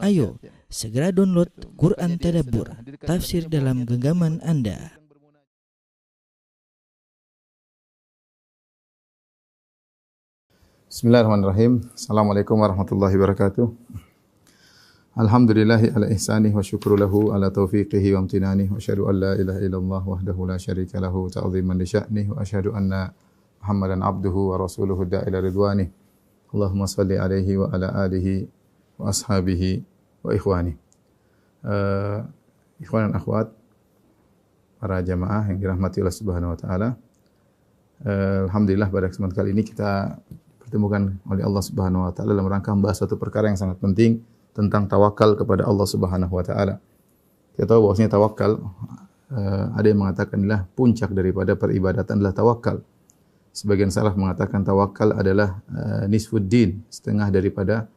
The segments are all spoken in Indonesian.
Ayo, segera download Quran Tadabbur, tafsir dalam genggaman Anda. Bismillahirrahmanirrahim. Assalamualaikum warahmatullahi wabarakatuh. Alhamdulillahi ala ihsanih wa syukru lahu ala taufiqihi wa amtinanih wa asyhadu an la ilaha illallah wahdahu la syarika lahu ta'ziman li sya'nih wa asyhadu anna Muhammadan abduhu wa rasuluhu da'ila ridwanih. Allahumma salli alaihi wa ala alihi wa ashabihi wa ikhwani. Ikhwan dan akhwat, para jamaah yang dirahmati Allah Subhanahu wa taala. Alhamdulillah pada kesempatan kali ini kita pertemukan oleh Allah Subhanahu wa taala dalam rangka membahas satu perkara yang sangat penting tentang tawakal kepada Allah Subhanahu wa taala. Kita tahu bahwasanya tawakal ada yang mengatakan adalah puncak daripada peribadatan adalah tawakal. Sebagian salaf mengatakan tawakal adalah nisfuddin, setengah daripada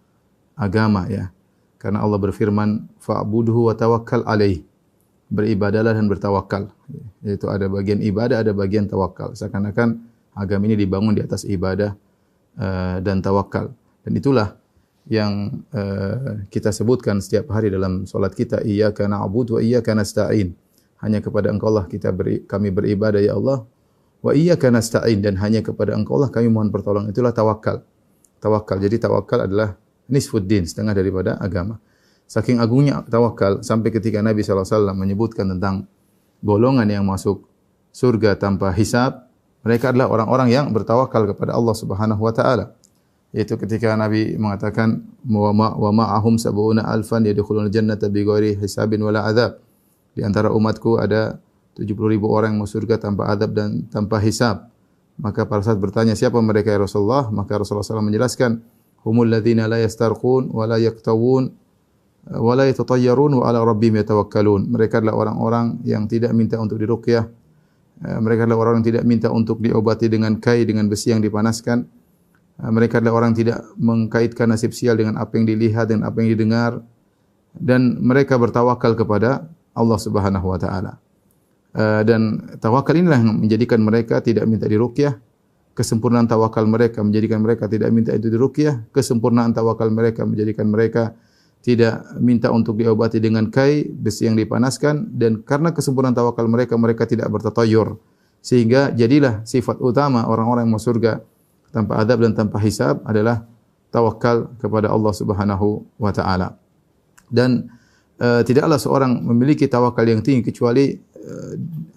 agama ya. Karena Allah berfirman fa'budhu wa tawakkal alaih. Beribadahlah dan bertawakal. Yaitu ada bagian ibadah, ada bagian tawakal. Seakan-akan agama ini dibangun di atas ibadah dan tawakal. Dan itulah yang kita sebutkan setiap hari dalam solat kita, iyyaka na'budu wa iyyaka nasta'in. Hanya kepada Engkau lah kami beribadah ya Allah. Wa iyyaka nasta'in, dan hanya kepada Engkau lah kami mohon pertolongan. Itulah tawakal. Tawakal. Jadi tawakal adalah nisfuddin, setengah daripada agama. Saking agungnya tawakal sampai ketika Nabi SAW menyebutkan tentang golongan yang masuk surga tanpa hisab, mereka adalah orang-orang yang bertawakal kepada Allah Subhanahu wa taala. Yaitu ketika Nabi mengatakan wa ma'ahum sab'una alfan yadkhuluna jannata bighairi hisabin wala adzab. Di antara umatku ada 70.000 orang yang masuk surga tanpa adab dan tanpa hisab. Maka para sahabat bertanya, siapa mereka ya Rasulullah? Maka Rasulullah SAW menjelaskan, humul ladzina la yastarqun wa la yaktawun wa la yatatayyarun wa ala rabbihim yatawakkalun. Mereka adalah orang-orang yang tidak minta untuk diruqyah. Mereka adalah orang yang tidak minta untuk diobati dengan kai, dengan besi yang dipanaskan. Mereka adalah orang yang tidak mengkaitkan nasib sial dengan apa yang dilihat dan apa yang didengar. Dan mereka bertawakal kepada Allah Subhanahu wa taala. Dan tawakal inilah yang menjadikan mereka tidak minta diruqyah. Kesempurnaan tawakal mereka menjadikan mereka tidak minta itu diruqyah. Kesempurnaan tawakal mereka menjadikan mereka tidak minta untuk diobati dengan kai, besi yang dipanaskan. Dan karena kesempurnaan tawakal mereka, mereka tidak bertatayyur. Sehingga jadilah sifat utama orang-orang yang masuk surga tanpa adab dan tanpa hisab adalah tawakal kepada Allah Subhanahu wa taala. Dan tidaklah seorang memiliki tawakal yang tinggi kecuali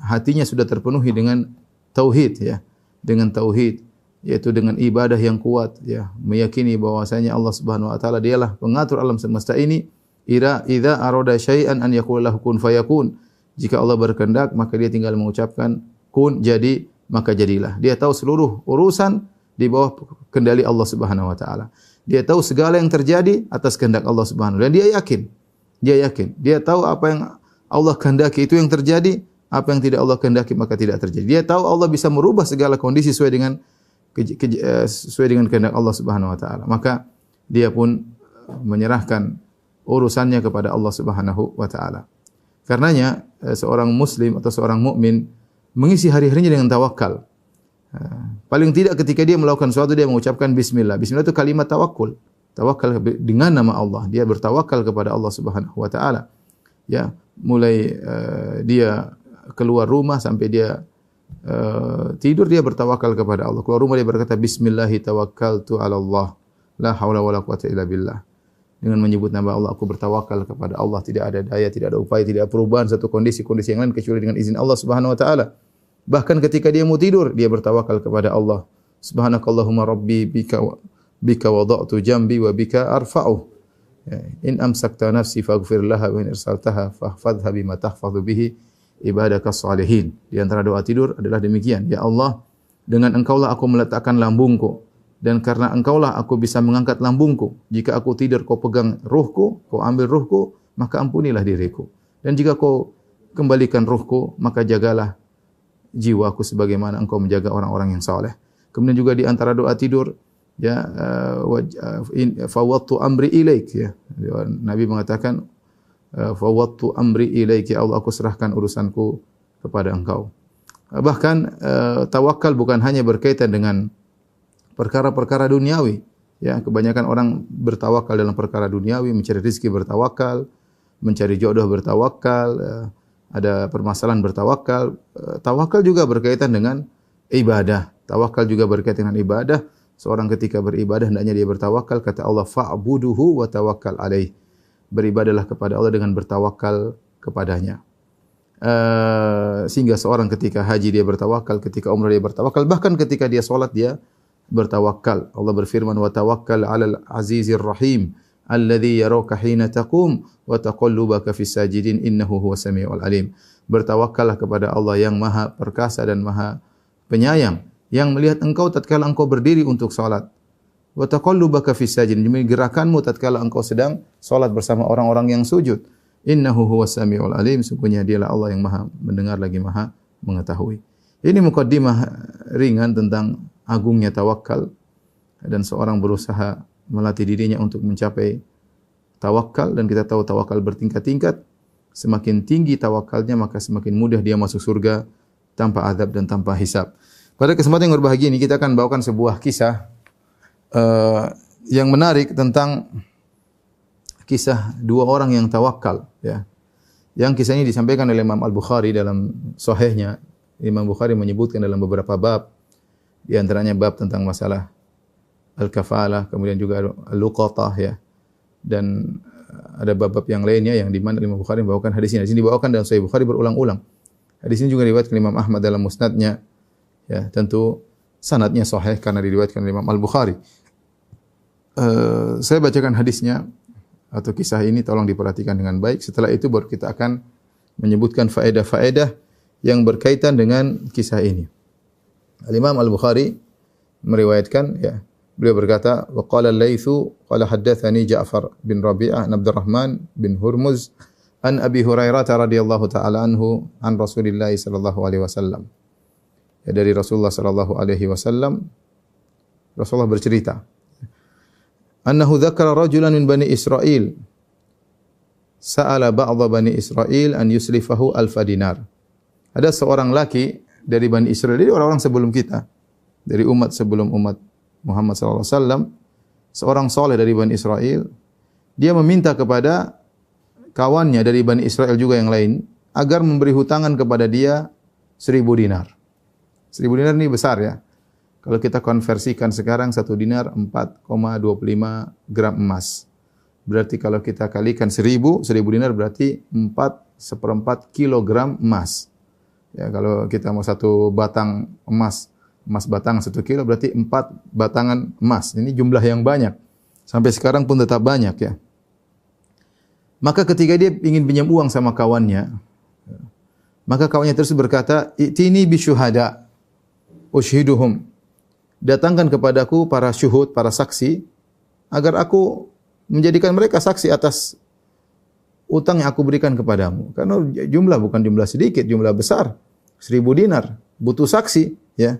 hatinya sudah terpenuhi dengan tauhid ya. Dengan tauhid, yaitu dengan ibadah yang kuat ya, meyakini bahwasanya Allah Subhanahu wa taala dialah pengatur alam semesta ini. Idza arada syai'an an yaqula lahu kun fayakun. Jika Allah berkehendak maka dia tinggal mengucapkan kun, jadi, maka jadilah. Dia tahu seluruh urusan di bawah kendali Allah Subhanahu wa taala. Dia tahu segala yang terjadi atas kehendak Allah Subhanahu, dan dia yakin. Dia tahu apa yang Allah kehendaki itu yang terjadi, apa yang tidak Allah kehendaki maka tidak terjadi. Dia tahu Allah bisa merubah segala kondisi sesuai dengan kehendak Allah Subhanahu wa taala. Maka dia pun menyerahkan urusannya kepada Allah Subhanahu wa taala. Karenanya seorang muslim atau seorang mukmin mengisi hari-harinya dengan tawakal. Paling tidak ketika dia melakukan sesuatu dia mengucapkan bismillah. Bismillah itu kalimat tawakul. Tawakal dengan nama Allah. Dia bertawakal kepada Allah Subhanahu wa taala. Ya, mulai dia keluar rumah sampai dia tidur dia bertawakal kepada Allah. Keluar rumah dia berkata bismillahi tawakkaltu 'ala Allah. La haula wala quwwata illa billah. Dengan menyebut nama Allah aku bertawakal kepada Allah, tidak ada daya, tidak ada upaya, tidak ada perubahan satu kondisi yang lain kecuali dengan izin Allah Subhanahu wa taala. Bahkan ketika dia mau tidur dia bertawakal kepada Allah. Subhanakallahumma rabbi bika wada'tu jambi wa bika arfa'u. In amsakta nafsi faghfir laha wa in irsaltaha fahfadhha bima tahfadhu bihi ibadaka salihin. Di antara doa tidur adalah demikian. Ya Allah, dengan Engkaulah aku meletakkan lambungku, dan karena Engkaulah aku bisa mengangkat lambungku. Jika aku tidur kau pegang ruhku, kau ambil ruhku, maka ampunilah diriku. Dan jika kau kembalikan ruhku, maka jagalah jiwaku sebagaimana Engkau menjaga orang-orang yang saleh. Kemudian juga di antara doa tidur ya fawwadtu amri ilaik ya. Nabi mengatakan fawwadtu amri ilaik, ya Allah aku serahkan urusanku kepada Engkau. Bahkan tawakal bukan hanya berkaitan dengan perkara-perkara duniawi. Ya, kebanyakan orang bertawakal dalam perkara duniawi, mencari rezeki bertawakal, mencari jodoh bertawakal, ada permasalahan bertawakal. Tawakal juga berkaitan dengan ibadah. Tawakal juga berkaitan dengan ibadah. Seorang ketika beribadah hendaknya dia bertawakal, kata Allah, fa'buduhu wa tawakkal alaih. Beribadahlah kepada Allah dengan bertawakal kepadanya. Sehingga seorang ketika haji dia bertawakal, ketika umrah dia bertawakal, bahkan ketika dia salat dia bertawakal. Allah berfirman, wa tawakkal 'alal 'azizir rahim alladzi yaraka hina taqum wa taqallubaka fis sajidin innahu huwas samiul alim. Bertawakkallah kepada Allah yang Maha Perkasa dan Maha Penyayang, yang melihat engkau tatkala engkau berdiri untuk salat. Wa taqallubaka fis sajidin, gerakanmu tatkala engkau sedang salat bersama orang-orang yang sujud. Innahu huwas samiul alim, sungguhnya dialah Allah yang Maha mendengar lagi Maha mengetahui. Ini mukaddimah ringan tentang agungnya tawakal dan seorang berusaha melatih dirinya untuk mencapai tawakal, dan kita tahu tawakal bertingkat-tingkat. Semakin tinggi tawakalnya maka semakin mudah dia masuk surga tanpa azab dan tanpa hisab. Pada kesempatan yang berbahagia ini kita akan bawakan sebuah kisah yang menarik tentang kisah dua orang yang tawakal, ya. Yang kisah ini disampaikan oleh Imam Al-Bukhari dalam sahihnya. Imam Bukhari menyebutkan dalam beberapa bab, di antaranya bab tentang masalah al-kafalah, kemudian juga al-luqatah, ya. Dan ada bab-bab yang lainnya yang di mana Imam Bukhari membawakan hadis ini. Hadis ini dibawakan dalam Sahih Bukhari berulang-ulang. Hadis ini juga diriwayatkan Imam Ahmad dalam musnadnya. Ya, tentu sanadnya sahih karena diriwayatkan oleh Imam Al-Bukhari. Saya bacakan hadisnya atau kisah ini, tolong diperhatikan dengan baik. Setelah itu baru kita akan menyebutkan faedah-faedah yang berkaitan dengan kisah ini. Al-Imam Al-Bukhari meriwayatkan, ya, beliau berkata, wa qala al-Laitsu qala haddatsani Ja'far bin Rabi'ah an Abdurrahman bin Hurmuz an Abi Hurairah radhiyallahu taala anhu an Rasulillah sallallahu alaihi wasallam. Ya, dari Rasulullah sallallahu alaihi wasallam, Rasulullah bercerita, annahu dzakara rajulan min bani Israil sa'ala ba'dha bani Israil an yuslifahu alfa dinar. Ada seorang laki dari Bani Israel, dari orang-orang sebelum kita, dari umat sebelum umat Muhammad sallallahu alaihi wasallam, seorang saleh dari Bani Israel, dia meminta kepada kawannya dari Bani Israel juga yang lain agar memberi hutangan kepada dia 1.000 dinar. 1.000 dinar ini besar, ya. Kalau kita konversikan sekarang 1 dinar 4,25 gram emas. Berarti kalau kita kalikan 1.000 dinar berarti 4/4 kilogram emas. Ya, kalau kita mau 1 batang emas batang 1 kilo berarti 4 batangan emas. Ini jumlah yang banyak. Sampai sekarang pun tetap banyak, ya. Maka ketika dia ingin pinjam uang sama kawannya, maka kawannya terus berkata, "I'tini bisyuhada ushiduhum." Datangkan kepadaku para syuhud, para saksi, agar aku menjadikan mereka saksi atas utang yang aku berikan kepadamu. Karena jumlah bukan jumlah sedikit, jumlah besar. 1.000 dinar, butuh saksi, ya.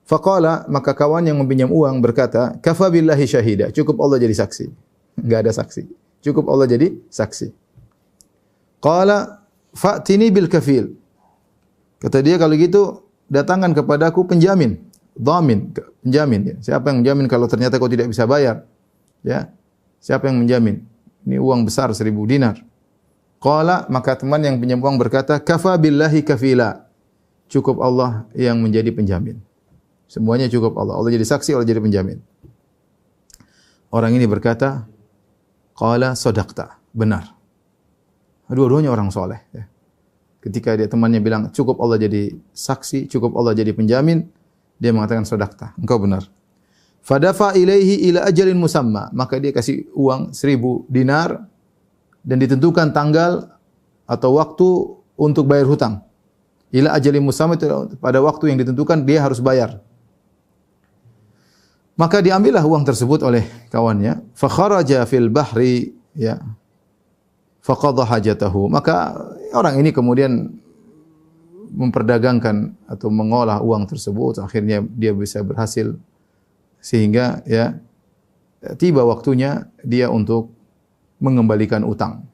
Faqala, maka kawan yang meminjam uang berkata, "Kafa billahi syahida." Cukup Allah jadi saksi. Enggak ada saksi. Cukup Allah jadi saksi. Qala fa'tini bil kafil. Kata dia, kalau gitu datangkan kepadaku penjamin, dhamin, penjamin, ya. Siapa yang menjamin kalau ternyata kau tidak bisa bayar? Ya. Siapa yang menjamin? Ini uang besar 1.000 dinar. Qala, maka teman yang pinjam uang berkata, "Kafa billahi kafila." Cukup Allah yang menjadi penjamin. Semuanya cukup Allah. Allah jadi saksi, Allah jadi penjamin. Orang ini berkata, qala sadaqta, benar. Dua-duanya orang soleh, ya. Ketika dia temannya bilang cukup Allah jadi saksi, cukup Allah jadi penjamin, dia mengatakan sadaqta, engkau benar. Fadafa ilaihi ila ajalin musamma, maka dia kasih uang 1.000 dinar dan ditentukan tanggal atau waktu untuk bayar hutang. Ila ajalin musamma, itu pada waktu yang ditentukan dia harus bayar. Maka diambillah uang tersebut oleh kawannya. Fa kharaja fil bahri, ya. Fa qadha hajatahu. Maka orang ini kemudian memperdagangkan atau mengolah uang tersebut. Akhirnya dia bisa berhasil sehingga, ya, tiba waktunya dia untuk mengembalikan utang.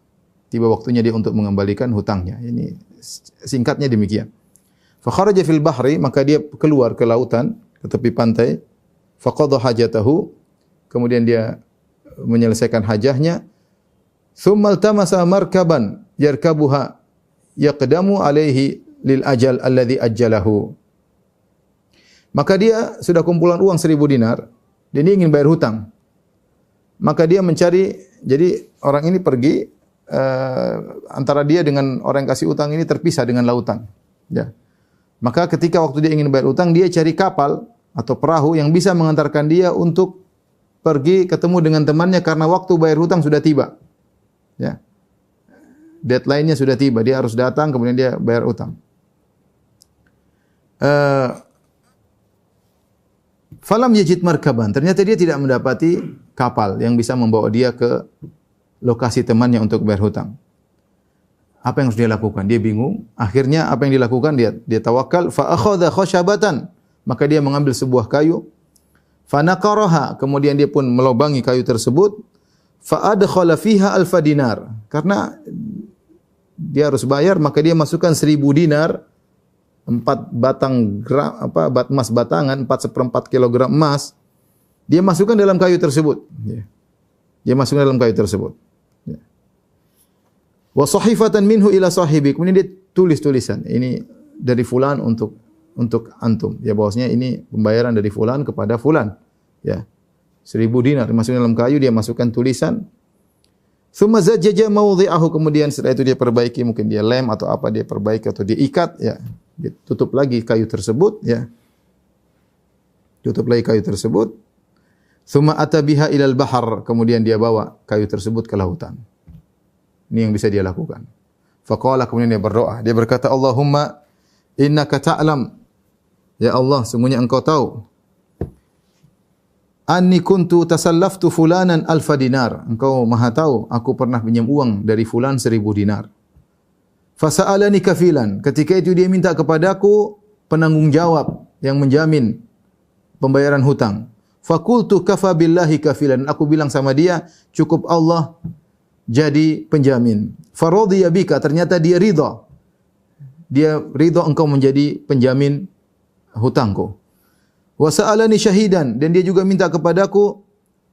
Tiba waktunya dia untuk mengembalikan hutangnya. Ini singkatnya demikian. Fa kharaja fil bahri, maka dia keluar ke lautan, ke tepi pantai. Faqadha hajatahu, kemudian dia menyelesaikan hajahnya. Tsumma iltamasa markaban yarkabuha yaqdamu alaihi lil ajal alladhi ajjalahu. Maka dia sudah kumpulan uang 1.000 dinar, dan dia ingin bayar hutang. Maka dia mencari, jadi orang ini pergi, antara dia dengan orang yang kasih utang ini terpisah dengan lautan. Ya. Maka ketika waktu dia ingin bayar utang, dia cari kapal atau perahu yang bisa mengantarkan dia untuk pergi ketemu dengan temannya karena waktu bayar hutang sudah tiba. Ya. Deadline-nya sudah tiba, dia harus datang kemudian dia bayar utang. Falam yajid markaban. Ternyata dia tidak mendapati kapal yang bisa membawa dia ke lokasi temannya untuk bayar hutang. Apa yang harus dia lakukan? Dia bingung. Akhirnya apa yang dilakukan? Dia tawakal. Fa akhadha khashabatan. Maka dia mengambil sebuah kayu. Fa naqaraha. Kemudian dia pun melobangi kayu tersebut. Fa adkhala fiha alfa dinar. Karena dia harus bayar, maka dia masukkan 1.000 dinar. 4 batang emas batangan, 4/4 kilogram emas. Dia masukkan dalam kayu tersebut. Dia masukkan dalam kayu tersebut. Wa sahifatan minhu ila sahibi. Kemudian dia tulis tulisan. Ini dari fulan untuk antum. Ya, bahwasanya ini pembayaran dari fulan kepada fulan. Ya. 1.000 dinar masukkan dalam kayu, dia masukkan tulisan. Tsumma zajjaja mawdhi'ahu. Kemudian setelah itu dia perbaiki, mungkin dia lem atau apa, dia perbaiki atau dia ikat, ya. Dia tutup lagi kayu tersebut, ya. Tutup lagi kayu tersebut. Tsumma atabiha ilal bahar. Kemudian dia bawa kayu tersebut ke lautan. Ini yang bisa dia lakukan. Faqala, kemudian dia berdoa. Dia berkata, Allahumma innaka ta'lam. Ya Allah, sungguhnya engkau tahu. Anni kuntu tasallaftu fulanan alfa dinar. Engkau maha tahu, aku pernah pinjam uang dari fulan 1.000 dinar. Fasa'alani kafilan. Ketika itu dia minta kepadaku penanggung jawab yang menjamin pembayaran hutang. Fakultu kafa billahi kafilan. Aku bilang sama dia, cukup Allah jadi penjamin. Faradhiya bika. Ternyata dia ridha. Dia ridha engkau menjadi penjamin hutangku. Wa sa'alani syahidan. Dan dia juga minta kepadaku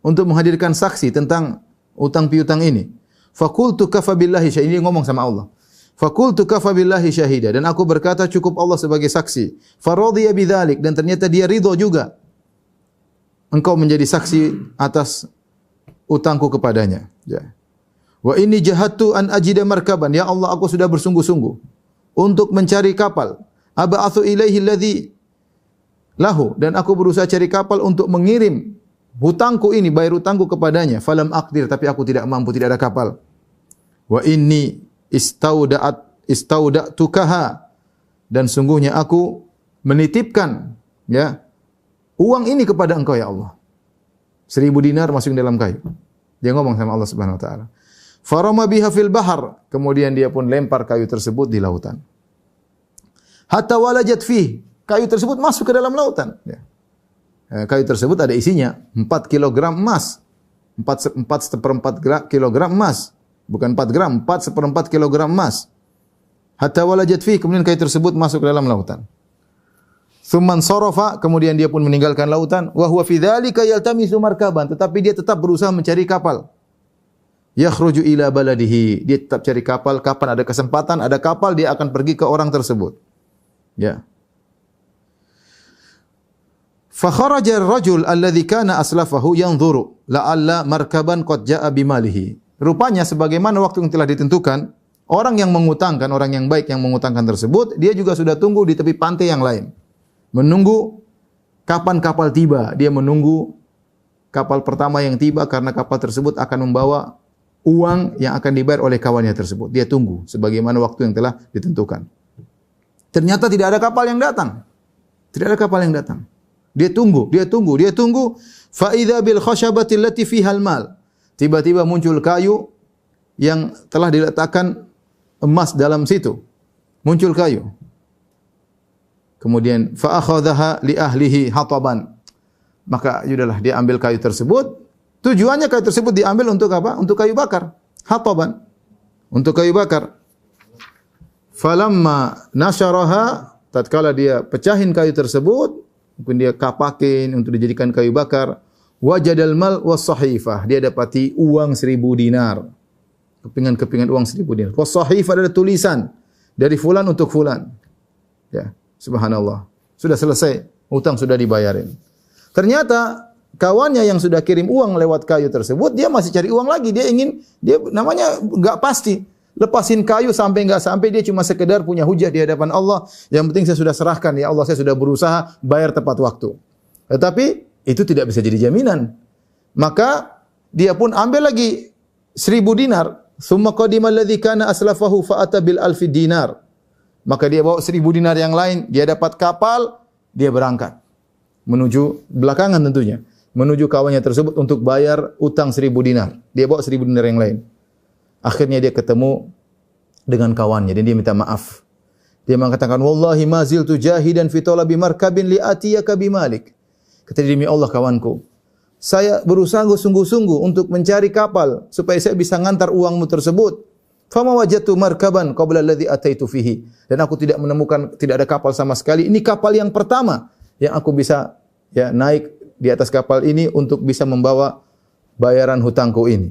untuk menghadirkan saksi tentang utang piutang ini. Fakultu kafa billahi syahida. Dia ngomong sama Allah. Fakultu kafa billahi syahida. Dan aku berkata cukup Allah sebagai saksi. Faradhiya bidzalik. Dan ternyata dia ridha juga. Engkau menjadi saksi atas utangku kepadanya. Ya. Wa inni jahadtu an ajida markaban. Ya Allah, aku sudah bersungguh-sungguh untuk mencari kapal. Aba'athu ilaihi alladhi lahu. Dan aku berusaha cari kapal untuk mengirim hutangku ini, bayar hutangku kepadanya. Falam aqdir. Tapi aku tidak mampu, tidak ada kapal. Wa inni istauda'tukaha. Dan sungguhnya aku menitipkan, ya, uang ini kepada engkau ya Allah. 1.000 dinar masuk dalam kayu. Dia ngomong sama Allah Subhanahu wa taala. Farama biha fil bahar. Kemudian dia pun lempar kayu tersebut di lautan. Hatta walajat fih. Kayu tersebut masuk ke dalam lautan. Ya. Kayu tersebut ada isinya 4 kilogram emas. 4/4 kilogram emas. Bukan 4 gram, 4/4 kilogram emas. Hatta walajat fih. Kemudian kayu tersebut masuk ke dalam lautan. Tsumman sarafa, kemudian dia pun meninggalkan lautan. Wa huwa fi dzalika yaltamisu markaban, tetapi dia tetap berusaha mencari kapal. Yakhruju ila baladihi, dia tetap cari kapal, kapan ada kesempatan, ada kapal dia akan pergi ke orang tersebut. Ya. Fa kharaja ar-rajul alladhi kana aslafahu yanzuru la'alla markaban qad jaa'a bimalihi. Rupanya sebagaimana waktu yang telah ditentukan, orang yang mengutangkan, orang yang baik yang mengutangkan tersebut, dia juga sudah tunggu di tepi pantai yang lain. Menunggu kapan kapal tiba. Dia menunggu kapal pertama yang tiba karena kapal tersebut akan membawa uang yang akan dibayar oleh kawannya tersebut. Dia tunggu sebagaimana waktu yang telah ditentukan. Ternyata tidak ada kapal yang datang. Tidak ada kapal yang datang. Dia tunggu. Fa idza bil khashabati allati fiha al-mal. Tiba-tiba muncul kayu yang telah diletakkan emas dalam situ. Muncul kayu. Kemudian fa akhadhaha li ahlihi hataban. Maka sudahlah dia ambil kayu tersebut. Tujuannya kayu tersebut diambil untuk apa? Untuk kayu bakar. Hataban. Untuk kayu bakar. Falamma nasyaraha, tatkala dia pecahin kayu tersebut, mungkin dia kapakin untuk dijadikan kayu bakar. Wajadal mal was sahifah, dia dapati uang 1000 dinar. Kepingan uang 1000 dinar. Was sahifah ada tulisan dari fulan untuk fulan. Ya, subhanallah. Sudah selesai, hutang sudah dibayarin. Ternyata kawannya yang sudah kirim uang lewat kayu tersebut, dia masih cari uang lagi. Dia namanya enggak pasti. Lepasin kayu sampai enggak sampai, dia cuma sekedar punya hujah di hadapan Allah. Yang penting saya sudah serahkan, ya Allah, saya sudah berusaha bayar tepat waktu. Tetapi itu tidak bisa jadi jaminan. Maka dia pun ambil lagi 1000 dinar. Summa qadima alladhi kana aslafahu fa'ata bil alfi dinar. Maka dia bawa 1000 dinar yang lain, dia dapat kapal, dia berangkat menuju belakangan tentunya, menuju kawannya tersebut untuk bayar utang 1000 dinar. Dia bawa 1000 dinar yang lain. Akhirnya dia ketemu dengan kawannya dan dia minta maaf. Dia mengatakan, "Wallahi ma ziltu jahidan fi talabi markabin li atiyaka bimalik." Kata demi Allah, kawanku, saya berusaha sungguh-sungguh untuk mencari kapal supaya saya bisa ngantar uangmu tersebut. Fama wajadtu markaban qabla alladhi ataitu fihi. Dan aku tidak menemukan, tidak ada kapal sama sekali. Ini kapal yang pertama yang aku bisa naik di atas kapal ini untuk bisa membawa bayaran hutangku ini.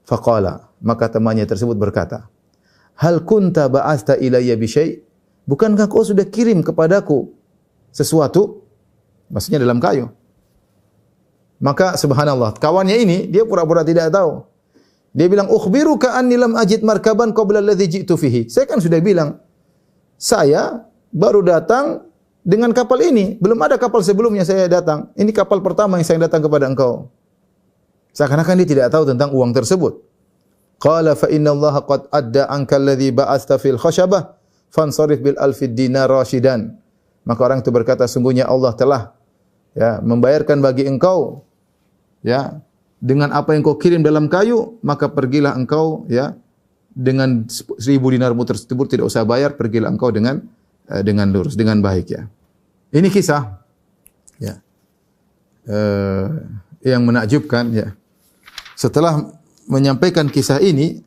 Faqala, maka temannya tersebut berkata, "Hal kunta ba'asta ilayya bi syai'?" Bukankah kau sudah kirim kepadaku sesuatu? Maksudnya dalam kayu. Maka subhanallah, kawannya ini dia pura-pura tidak tahu. Dia bilang, "Ukhbiruka anni lam ajid markaban qabla alladhi ji'tu fihi." Saya kan sudah bilang, saya baru datang dengan kapal ini, belum ada kapal sebelumnya saya datang. Ini kapal pertama yang saya datang kepada engkau. Seakan-akan dia tidak tahu tentang uang tersebut. Qala fa inna Allah qad adda anka alladhi ba'asta fil khashabah fansarif bil alfi dinar rashidan. Maka orang itu berkata, sungguhnya Allah telah membayarkan bagi engkau dengan apa yang kau kirim dalam kayu, maka pergilah engkau dengan 1000 dinarmu tersebut tidak usah bayar, pergilah engkau dengan lurus, dengan baik ya. Ini kisah yang menakjubkan ya. Setelah menyampaikan kisah ini,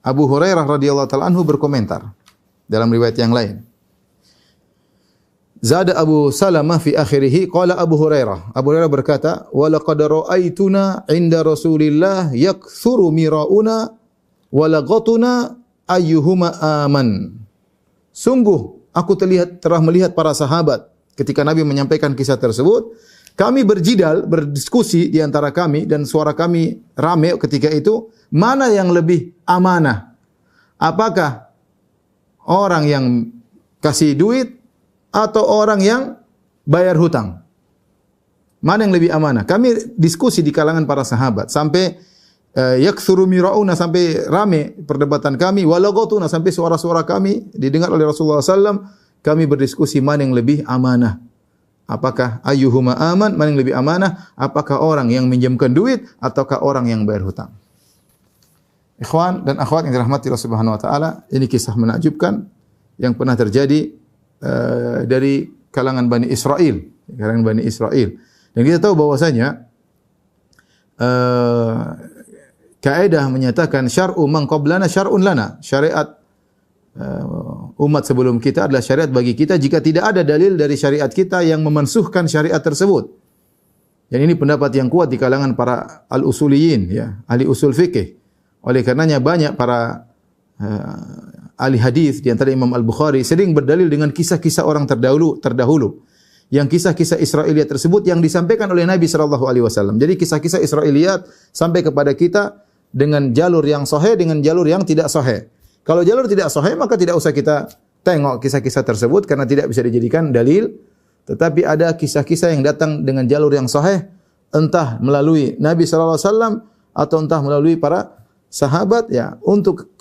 Abu Hurairah radhiyallahu taala anhu berkomentar dalam riwayat yang lain. Zada Abu Salamah fi akhirih, qala Abu Hurairah. Abu Hurairah berkata, "Wa laqad ra'aituna 'inda Rasulillah yakthuru mira'una wa laghatuna ayyuhuma aman." Sungguh aku telah melihat para sahabat ketika Nabi menyampaikan kisah tersebut, kami berjidal, berdiskusi di antara kami dan suara kami ramai ketika itu, mana yang lebih amanah? Apakah orang yang kasih duit atau orang yang bayar hutang? Mana yang lebih amanah? Kami diskusi di kalangan para sahabat sampai yakthuru mira'una, sampai ramai perdebatan kami, walaghatuna, sampai suara-suara kami didengar oleh Rasulullah SAW. Kami berdiskusi mana yang lebih amanah. Apakah ayyuhuma aman, mana yang lebih amanah? Apakah orang yang minjamkan duit ataukah orang yang bayar hutang? Ikhwan dan akhwat yang dirahmati Allah Subhanahu wa taala, ini kisah menakjubkan yang pernah terjadi dari kalangan Bani Israel, Dan kita tahu bahwasanya kaidah menyatakan syar'u man qablana syar'un lana. Syariat umat sebelum kita adalah syariat bagi kita jika tidak ada dalil dari syariat kita yang memansuhkan syariat tersebut. Dan ini pendapat yang kuat di kalangan para al-usuliyin, ahli usul fikih. Oleh karenanya banyak para ahli hadis di antara Imam Al-Bukhari sering berdalil dengan kisah-kisah orang terdahulu. Yang kisah-kisah Israiliyat tersebut yang disampaikan oleh Nabi sallallahu alaihi wasallam. Jadi kisah-kisah Israiliyat sampai kepada kita dengan jalur yang sahih, dengan jalur yang tidak sahih. Kalau jalur tidak sahih, maka tidak usah kita tengok kisah-kisah tersebut karena tidak bisa dijadikan dalil. Tetapi ada kisah-kisah yang datang dengan jalur yang sahih, entah melalui Nabi sallallahu alaihi wasallam atau entah melalui para sahabat Untuk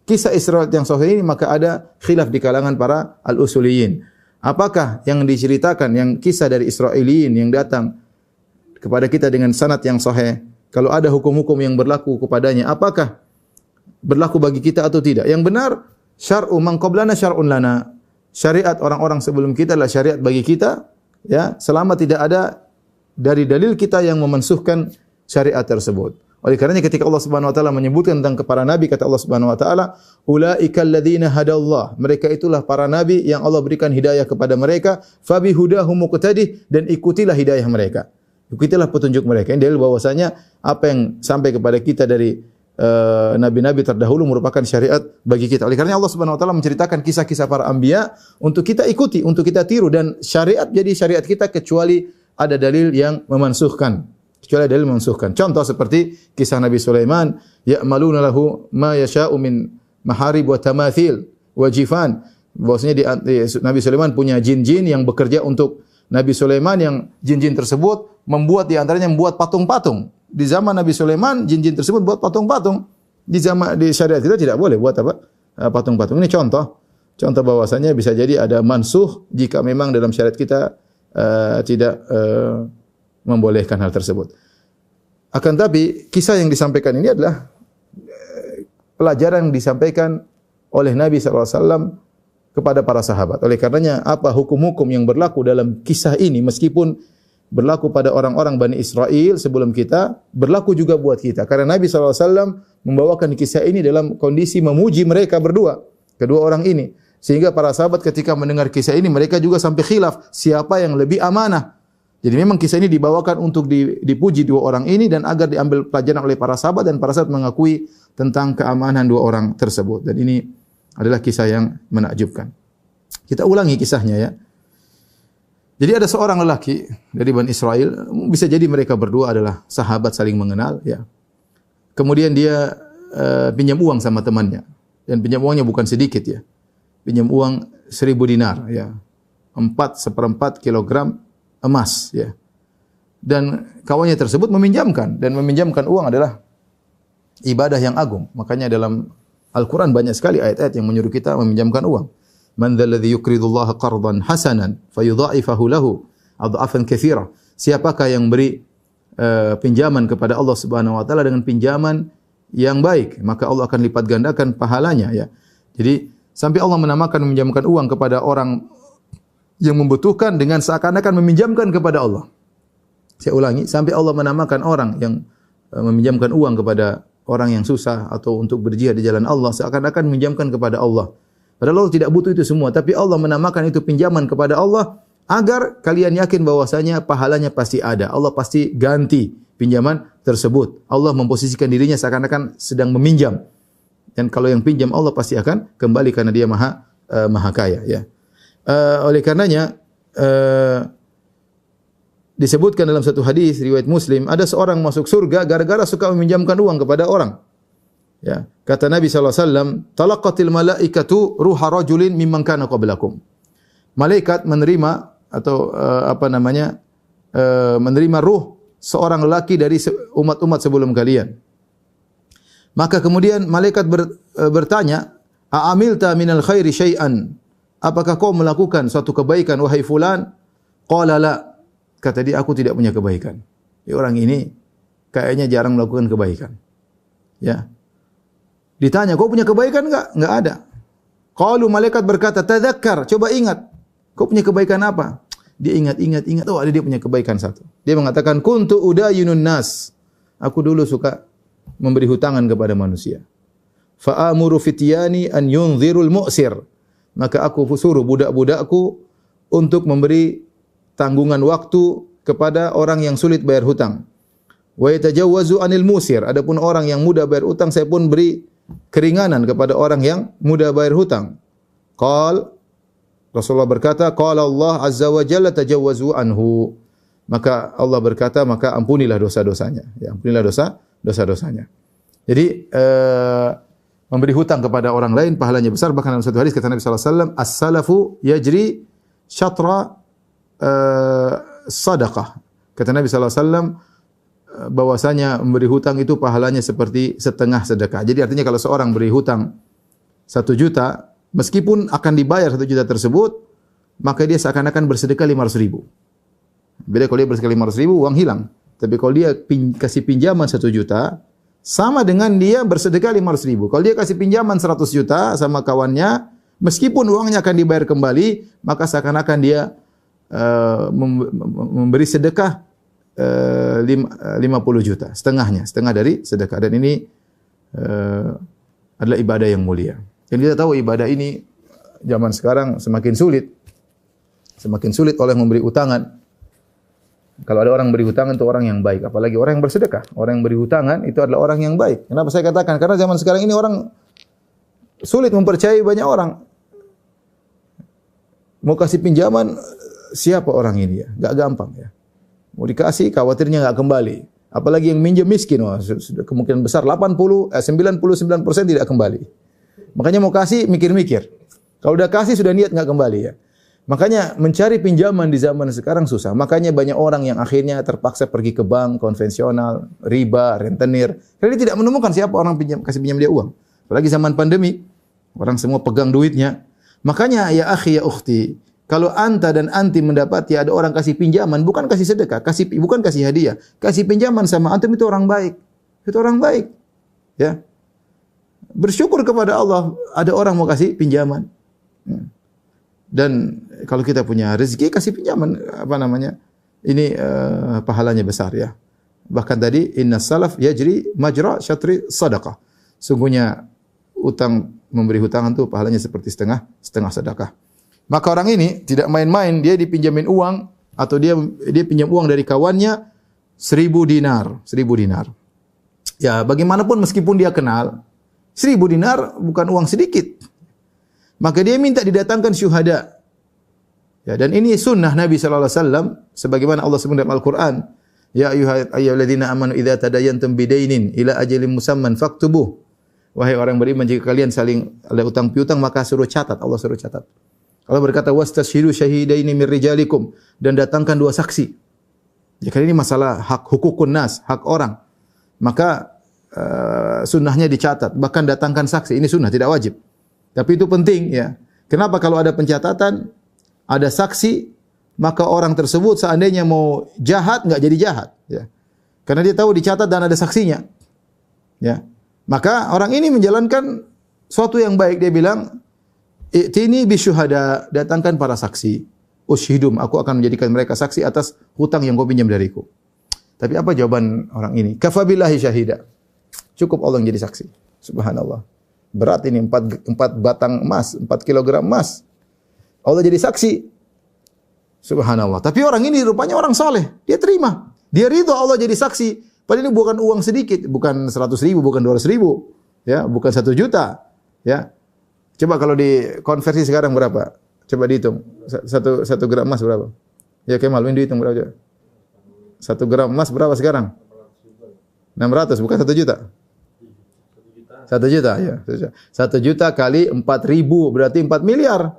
kisah Israiliyat yang sahih ini maka ada khilaf di kalangan para al-usuliyin. Apakah yang diceritakan yang kisah dari Israiliyin yang datang kepada kita dengan sanad yang sahih, kalau ada hukum-hukum yang berlaku kepadanya, apakah berlaku bagi kita atau tidak? Yang benar, syar'u man qablana syar'un lana. Syariat orang-orang sebelum kita adalah syariat bagi kita, selama tidak ada dari dalil kita yang memansuhkan syariat tersebut. Oleh karenanya ketika Allah Subhanahu wa taala menyebutkan tentang para nabi, kata Allah Subhanahu wa taala, "Ulaikal ladzina hadallah." Mereka itulah para nabi yang Allah berikan hidayah kepada mereka, fabi hudahum muqtadih, dan ikutilah hidayah mereka. Ikutilah petunjuk mereka. Ini dalil bahwasanya apa yang sampai kepada kita dari nabi-nabi terdahulu merupakan syariat bagi kita. Oleh karena Allah Subhanahu wa taala menceritakan kisah-kisah para anbiya untuk kita ikuti, untuk kita tiru, dan syariat jadi syariat kita kecuali ada dalil yang memansuhkan. Kecuali dalil memansuhkan. Contoh seperti kisah Nabi Sulaiman, ya'maluna lahu ma yasha'u min maharib wa tamathil wa jifan. Bahwasanya Nabi Sulaiman punya jin-jin yang bekerja untuk Nabi Sulaiman, yang jin-jin tersebut membuat di antaranya membuat patung-patung. Di zaman Nabi Sulaiman, jin-jin tersebut buat patung-patung. Di syariat kita tidak boleh buat apa? Patung-patung. Ini contoh bahwasanya bisa jadi ada mansuh jika memang dalam syariat kita tidak membolehkan hal tersebut. Akan tapi kisah yang disampaikan ini adalah pelajaran yang disampaikan oleh Nabi SAW kepada para sahabat. Oleh karenanya apa hukum-hukum yang berlaku dalam kisah ini, meskipun berlaku pada orang-orang Bani Israel sebelum kita, berlaku juga buat kita. Karena Nabi SAW membawakan kisah ini dalam kondisi memuji mereka berdua, kedua orang ini. Sehingga para sahabat ketika mendengar kisah ini, mereka juga sampai khilaf, siapa yang lebih amanah. Jadi memang kisah ini dibawakan untuk dipuji dua orang ini, dan agar diambil pelajaran oleh para sahabat, dan para sahabat mengakui tentang keamanan dua orang tersebut. Dan ini adalah kisah yang menakjubkan. Kita ulangi kisahnya ya. Jadi ada seorang lelaki dari Bani Israel, bisa jadi mereka berdua adalah sahabat saling mengenal ya. Kemudian dia pinjam uang sama temannya, dan pinjam uangnya bukan sedikit ya. Pinjam uang 1.000 dinar ya. 4/4 kilogram emas ya. Dan kawannya tersebut meminjamkan, dan meminjamkan uang adalah ibadah yang agung. Makanya dalam Al-Qur'an banyak sekali ayat-ayat yang menyuruh kita meminjamkan uang. Man dzalladzi yuqridullaha qardan hasanan fayudha'ifahu lahu adhafan katsira. Siapakah yang beri pinjaman kepada Allah Subhanahu wa taala dengan pinjaman yang baik, maka Allah akan lipat gandakan pahalanya ya. Jadi sampai Allah menamakan meminjamkan uang kepada orang yang membutuhkan dengan seakan-akan meminjamkan kepada Allah. Saya ulangi, sampai Allah menamakan orang yang meminjamkan uang kepada orang yang susah atau untuk berjihad di jalan Allah seakan-akan meminjamkan kepada Allah. Padahal Allah tidak butuh itu semua, tapi Allah menamakan itu pinjaman kepada Allah agar kalian yakin bahwasanya pahalanya pasti ada. Allah pasti ganti pinjaman tersebut. Allah memposisikan dirinya seakan-akan sedang meminjam. Dan kalau yang pinjam Allah pasti akan kembali karena dia maha kaya ya. Oleh karenanya disebutkan dalam satu hadis riwayat Muslim, ada seorang masuk surga gara-gara suka meminjamkan uang kepada orang. Ya, kata Nabi SAW, talaqatil malaikatu ruha rajulin mimman kana qablakum. Malaikat menerima atau menerima ruh seorang lelaki dari umat-umat sebelum kalian. Maka kemudian malaikat bertanya, "A'amilta minal khairi syai'an?" Apakah kau melakukan suatu kebaikan wahai fulan? Qala la. Kata dia, aku tidak punya kebaikan. Ya, orang ini kayaknya jarang melakukan kebaikan. Ya. Ditanya, kau punya kebaikan enggak? Enggak ada. Qalu, malaikat berkata, tadzakkar, coba ingat. Kau punya kebaikan apa? Dia ingat. Oh, ada dia punya kebaikan satu. Dia mengatakan, kuntu udayunun nas. Aku dulu suka memberi hutangan kepada manusia. Fa amuru fityani an yunzirul mu'sir. Maka aku suruh budak-budakku untuk memberi tanggungan waktu kepada orang yang sulit bayar hutang. Wa yatajawwazu anil musir. Adapun orang yang mudah bayar hutang, saya pun beri keringanan kepada orang yang mudah bayar hutang. Rasulullah berkata, qala Allah azza wa jalla tajawwazu anhu. Maka Allah berkata, maka ampunilah dosa-dosanya. Ya, ampunilah dosa-dosanya. Jadi memberi hutang kepada orang lain pahalanya besar. Bahkan dalam satu hadis kata Nabi sallallahu alaihi wasallam, as-salafu yajri syatra sadaqah. Kata Nabi sallallahu alaihi wasallam bahwasanya memberi hutang itu pahalanya seperti setengah sedekah. Jadi artinya kalau seorang beri hutang 1 juta, meskipun akan dibayar 1 juta tersebut, maka dia seakan-akan bersedekah 500.000. Beda kalau dia bersedekah 500.000, uang hilang. Tapi kalau dia kasih pinjaman 1 juta, sama dengan dia bersedekah 500.000. Kalau dia kasih pinjaman 100 juta sama kawannya, meskipun uangnya akan dibayar kembali, maka seakan-akan dia memberi sedekah 50 juta, setengah dari sedekah. Dan ini adalah ibadah yang mulia. Dan kita tahu ibadah ini zaman sekarang semakin sulit oleh memberi utangan. Kalau ada orang beri hutangan itu orang yang baik, apalagi orang yang bersedekah. Orang yang beri hutangan itu adalah orang yang baik. Kenapa saya katakan? Karena zaman sekarang ini orang sulit mempercayai banyak orang. Mau kasih pinjaman, siapa orang ini ya? Gak gampang ya. Mau dikasih, khawatirnya gak kembali. Apalagi yang minjem miskin, sudah kemungkinan besar 99% tidak kembali. Makanya mau kasih, mikir-mikir. Kalau udah kasih, sudah niat gak kembali ya. Makanya mencari pinjaman di zaman sekarang susah. Makanya banyak orang yang akhirnya terpaksa pergi ke bank konvensional, riba, rentenir. Karena dia tidak menemukan siapa orang kasih pinjam dia uang. Apalagi zaman pandemi, orang semua pegang duitnya. Makanya ya akhi ya ukhti, kalau anta dan anti mendapati ada orang kasih pinjaman, bukan kasih sedekah, bukan kasih hadiah, kasih pinjaman sama antum, itu orang baik. Itu orang baik. Ya. Bersyukur kepada Allah ada orang mau kasih pinjaman. Dan kalau kita punya rezeki, kasih pinjaman, ini pahalanya besar ya. Bahkan tadi inna salaf yajri majra syatri sadaqah. Sungguhnya utang, memberi hutangan itu pahalanya seperti setengah sedekah. Maka orang ini tidak main-main, dia dipinjamin uang atau dia pinjam uang dari kawannya 1.000 dinar. Ya, bagaimanapun meskipun dia kenal 1.000 dinar bukan uang sedikit. Maka dia minta didatangkan syuhada. Ya, dan ini sunnah Nabi sallallahu alaihi wasallam sebagaimana Allah sebut dalam Al-Qur'an, ya ayyuhalladzina amanu idza tadayantum bidainin ila ajalin musamman faktubuh. Wahai orang beriman, jika kalian saling ada utang piutang maka suruh catat, Allah suruh catat. Allah berkata wastashhidu syahidaini min rijalikum, dan datangkan 2 saksi. Jika ini masalah hak hukukun nas, hak orang, maka sunnahnya dicatat, bahkan datangkan saksi. Ini sunnah, tidak wajib. Tapi itu penting ya. Kenapa? Kalau ada pencatatan, ada saksi, maka orang tersebut seandainya mau jahat enggak jadi jahat ya. Karena dia tahu dicatat dan ada saksinya. Ya. Maka orang ini menjalankan suatu yang baik, dia bilang, "I'tini bisyuhada," datangkan para saksi. Usyhidum, aku akan menjadikan mereka saksi atas hutang yang kau pinjam dariku. Tapi apa jawaban orang ini? Kafabillahi syahida. Cukup Allah yang jadi saksi. Subhanallah. Berat ini 4 batang emas, 4 kilogram emas. Allah jadi saksi. Subhanallah. Tapi orang ini rupanya orang soleh. Dia terima. Dia ridho Allah jadi saksi. Padahal ini bukan uang sedikit. Bukan 100.000, bukan 200.000. Ya, bukan 1 juta. Ya. Coba kalau dikonversi sekarang berapa? Coba dihitung. 1 gram emas berapa? Ya Kemal, ini dihitung berapa? 1 gram emas berapa sekarang? 600, bukan 1 juta. 1 juta, ya. 1 juta kali 4.000 berarti 4 miliar.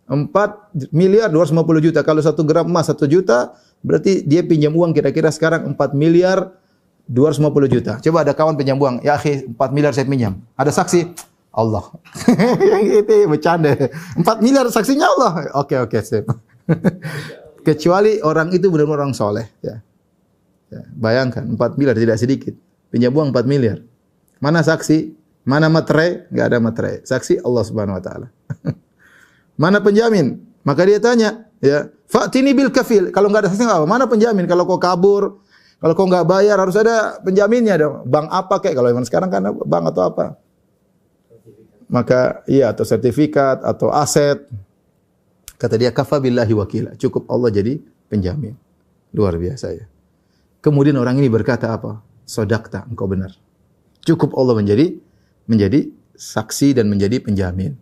4 miliar 250 juta. Kalau 1 gram emas 1 juta, berarti dia pinjam uang kira-kira sekarang 4 miliar 250 juta. Coba ada kawan pinjam uang, ya akhi 4 miliar saya pinjam. Ada saksi? Allah. Itu bercanda. 4 miliar saksinya Allah. Oke, sip. Kecuali orang itu benar-benar orang soleh. Ya. Bayangkan 4 miliar tidak sedikit. Pinjam uang 4 miliar. Mana saksi? Mana materai? Enggak ada materai. Saksi Allah Subhanahu wa taala. Mana penjamin? Maka dia tanya, ya, fa'tini bil kafil. Kalau enggak ada saksi enggak apa? Mana penjamin? Kalau kau kabur, kalau kau enggak bayar harus ada penjaminnya dong. Bank apa kayak kalau zaman sekarang kan bank atau apa? Maka iya, atau sertifikat atau aset. Kata dia kafa billahi wakila. Cukup Allah jadi penjamin. Luar biasa ya. Kemudian orang ini berkata apa? Sodakta, engkau benar. Cukup Allah menjadi saksi dan menjadi penjamin.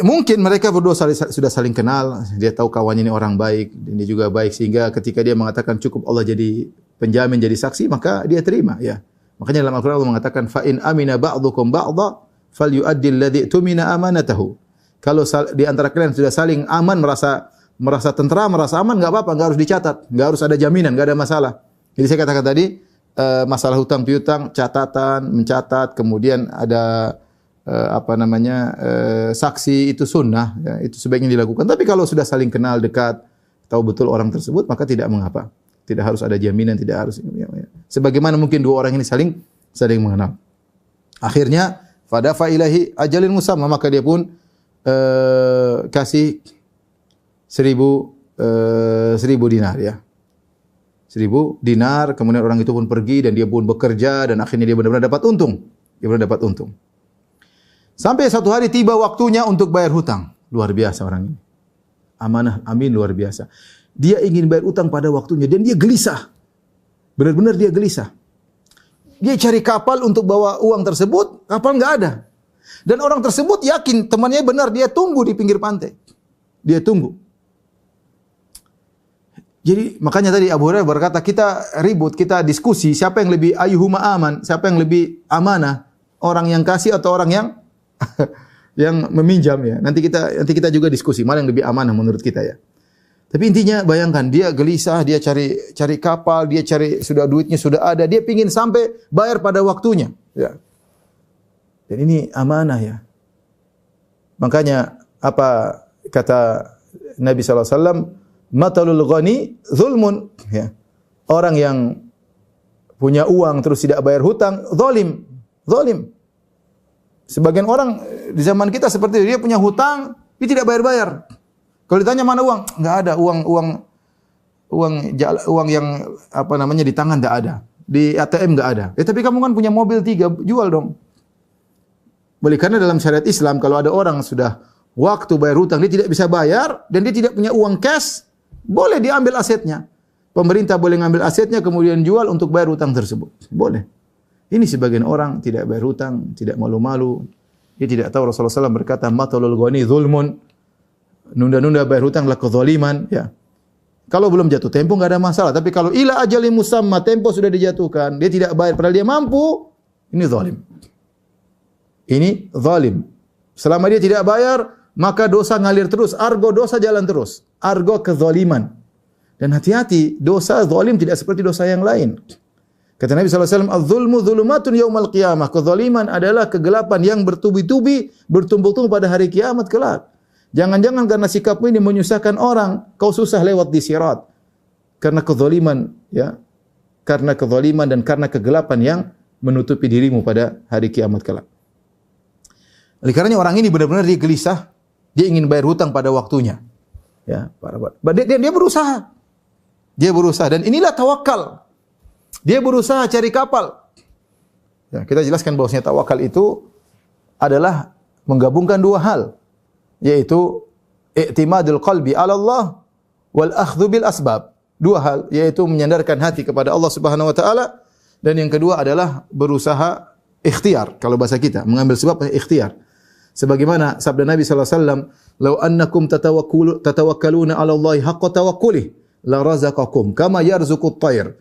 Mungkin mereka berdua sudah saling kenal. Dia tahu kawannya ini orang baik dan dia juga baik, sehingga ketika dia mengatakan cukup Allah jadi penjamin, jadi saksi, maka dia terima ya. Makanya dalam Al-Qur'an Allah mengatakan fa in amina ba'dukum ba'dha falyu'addi alladhi tumina amanatahu. Kalau di antara kalian sudah saling aman, merasa tentram, merasa aman, enggak apa-apa, enggak harus dicatat, enggak harus ada jaminan, enggak ada masalah. Jadi saya katakan tadi masalah hutang piutang, catatan, mencatat, kemudian ada saksi, itu sunnah, ya, itu sebaiknya dilakukan. Tapi kalau sudah saling kenal dekat, tahu betul orang tersebut, maka tidak mengapa. Tidak harus ada jaminan, tidak harus. Sebagaimana mungkin 2 orang ini saling mengenal. Akhirnya fadafa ilahi ajalin musamma, maka dia pun kasih 1.000 dinar ya. 1.000 dinar, kemudian orang itu pun pergi dan dia pun bekerja dan akhirnya dia benar-benar dapat untung. Sampai satu hari tiba waktunya untuk bayar hutang. Luar biasa orang ini. Amanah, amin, luar biasa. dia ingin bayar utang pada waktunya dan dia gelisah. Benar-benar dia gelisah. Dia cari kapal untuk bawa uang tersebut, kapal nggak ada. Dan orang tersebut yakin temannya benar, dia tunggu di pinggir pantai. Dia tunggu. Jadi makanya tadi Abu Hurairah berkata, kita ribut, kita diskusi siapa yang lebih ayyuhuma aman, siapa yang lebih amanah, orang yang kasih atau orang yang yang meminjam ya. Nanti kita juga diskusi mana yang lebih amanah menurut kita ya. Tapi intinya bayangkan dia gelisah, dia cari kapal, dia cari sudah duitnya sudah ada, dia pingin sampai bayar pada waktunya ya. Dan ini amanah ya. Makanya apa kata Nabi sallallahu alaihi wasallam, matalul ghani zulmun ya. Orang yang punya uang terus tidak bayar hutang, zalim. Zalim. Sebagian orang di zaman kita seperti itu, dia punya hutang, dia tidak bayar-bayar. Kalau ditanya mana uang? Enggak ada, uang yang apa namanya di tangan enggak ada. Di ATM enggak ada. Tapi kamu kan punya mobil 3, jual dong. Boleh, karena dalam syariat Islam kalau ada orang sudah waktu bayar hutang dia tidak bisa bayar dan dia tidak punya uang cash, boleh diambil asetnya. Pemerintah boleh ngambil asetnya kemudian jual untuk bayar hutang tersebut. Boleh. Ini sebagian orang tidak bayar hutang, tidak malu-malu. Dia tidak tahu Rasulullah SAW berkata, matalul ghani zulmun. Nunda-nunda bayar hutang adalah kezaliman. Ya. Kalau belum jatuh tempo enggak ada masalah. Tapi kalau ila ajali musamma, tempo sudah dijatuhkan, dia tidak bayar padahal dia mampu, ini zalim. Ini zalim. Selama dia tidak bayar, maka dosa ngalir terus. Argo dosa jalan terus. Argo kezaliman. Dan hati-hati, dosa zalim tidak seperti dosa yang lain. Kata Nabi SAW, az-zulmu zulumatun yaumal qiyamah. Kezaliman adalah kegelapan yang bertubi-tubi, bertumpuk-tumpuk pada hari kiamat kelak. Jangan-jangan karena sikapmu ini menyusahkan orang, kau susah lewat di sirat. Karena kezaliman, ya. Karena kezaliman dan karena kegelapan yang menutupi dirimu pada hari kiamat kelak. Oleh karenanya orang ini benar-benar dia gelisah, dia ingin bayar hutang pada waktunya. Ya, dia berusaha. Dia berusaha dan inilah tawakal. Dia berusaha cari kapal. Ya, kita jelaskan bahwasanya tawakal itu adalah menggabungkan dua hal, yaitu i'timadul qalbi 'ala Allah wal akhdhu bil asbab. Dua hal, yaitu menyandarkan hati kepada Allah Subhanahu wa taala dan yang kedua adalah berusaha ikhtiar. Kalau bahasa kita, mengambil sebab ikhtiar. Sebagaimana sabda Nabi sallallahu alaihi wasallam, "Lau annakum tatawakkaluna 'ala Allahi haqqa tawakkuli la razaqakum kama yarzuqut tayr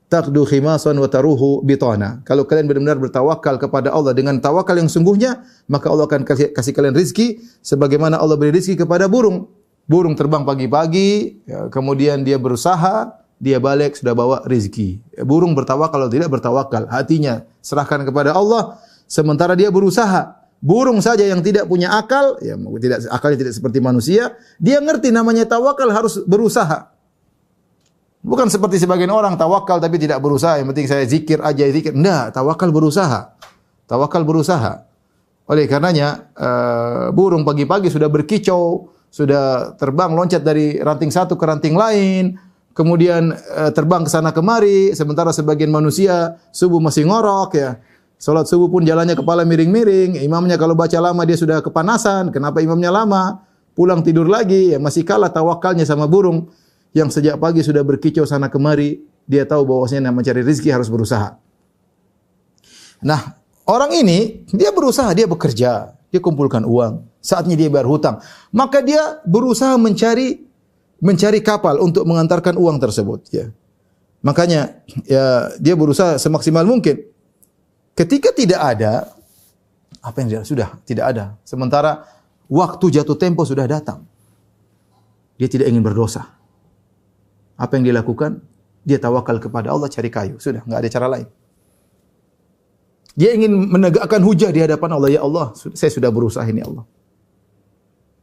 taqdu khimasan wa taruhu bitana." Kalau kalian benar-benar bertawakal kepada Allah dengan tawakal yang sungguhnya, maka Allah akan kasih kalian rezeki sebagaimana Allah beri rezeki kepada burung. Burung terbang pagi-pagi, ya, kemudian dia berusaha, dia balik sudah bawa rezeki. Burung bertawakal kalau tidak bertawakal, hatinya serahkan kepada Allah sementara dia berusaha. Burung saja yang tidak punya akal, ya akalnya tidak seperti manusia, dia ngerti namanya tawakal harus berusaha. Bukan seperti sebagian orang tawakal tapi tidak berusaha, yang penting saya zikir aja zikir. Enggak, tawakal berusaha. Tawakal berusaha. Oleh karenanya burung pagi-pagi sudah berkicau, sudah terbang loncat dari ranting satu ke ranting lain, kemudian terbang ke sana kemari, sementara sebagian manusia subuh masih ngorok ya. Salat subuh pun jalannya kepala miring-miring, imamnya kalau baca lama dia sudah kepanasan, kenapa imamnya lama? Pulang tidur lagi, ya masih kalah tawakalnya sama burung yang sejak pagi sudah berkicau sana kemari, dia tahu bahwasanya mencari rezeki harus berusaha. Nah, orang ini dia berusaha, dia bekerja, dia kumpulkan uang, saatnya dia bayar hutang, maka dia berusaha mencari kapal untuk mengantarkan uang tersebut, ya. Makanya ya dia berusaha semaksimal mungkin. Ketika tidak ada, apa yang dia sudah tidak ada. Sementara waktu jatuh tempo sudah datang. Dia tidak ingin berdosa. Apa yang dia lakukan? Dia tawakal kepada Allah, cari kayu. Sudah, enggak ada cara lain. Dia ingin menegakkan hujah di hadapan Allah. Ya Allah, saya sudah berusaha ini Allah.